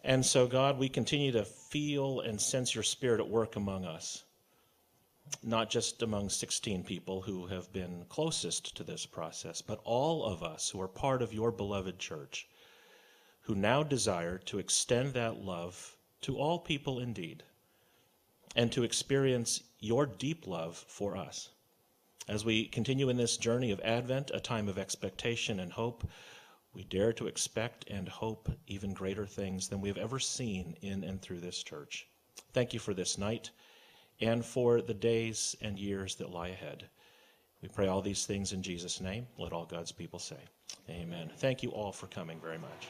And so, God, we continue to feel and sense your Spirit at work among us, not just among 16 people who have been closest to this process, but all of us who are part of your beloved church, who now desire to extend that love to all people indeed, and to experience your deep love for us. As we continue in this journey of Advent, a time of expectation and hope, we dare to expect and hope even greater things than we have ever seen in and through this church. Thank you for this night and for the days and years that lie ahead. We pray all these things in Jesus' name. Let all God's people say, amen. Thank you all for coming very much.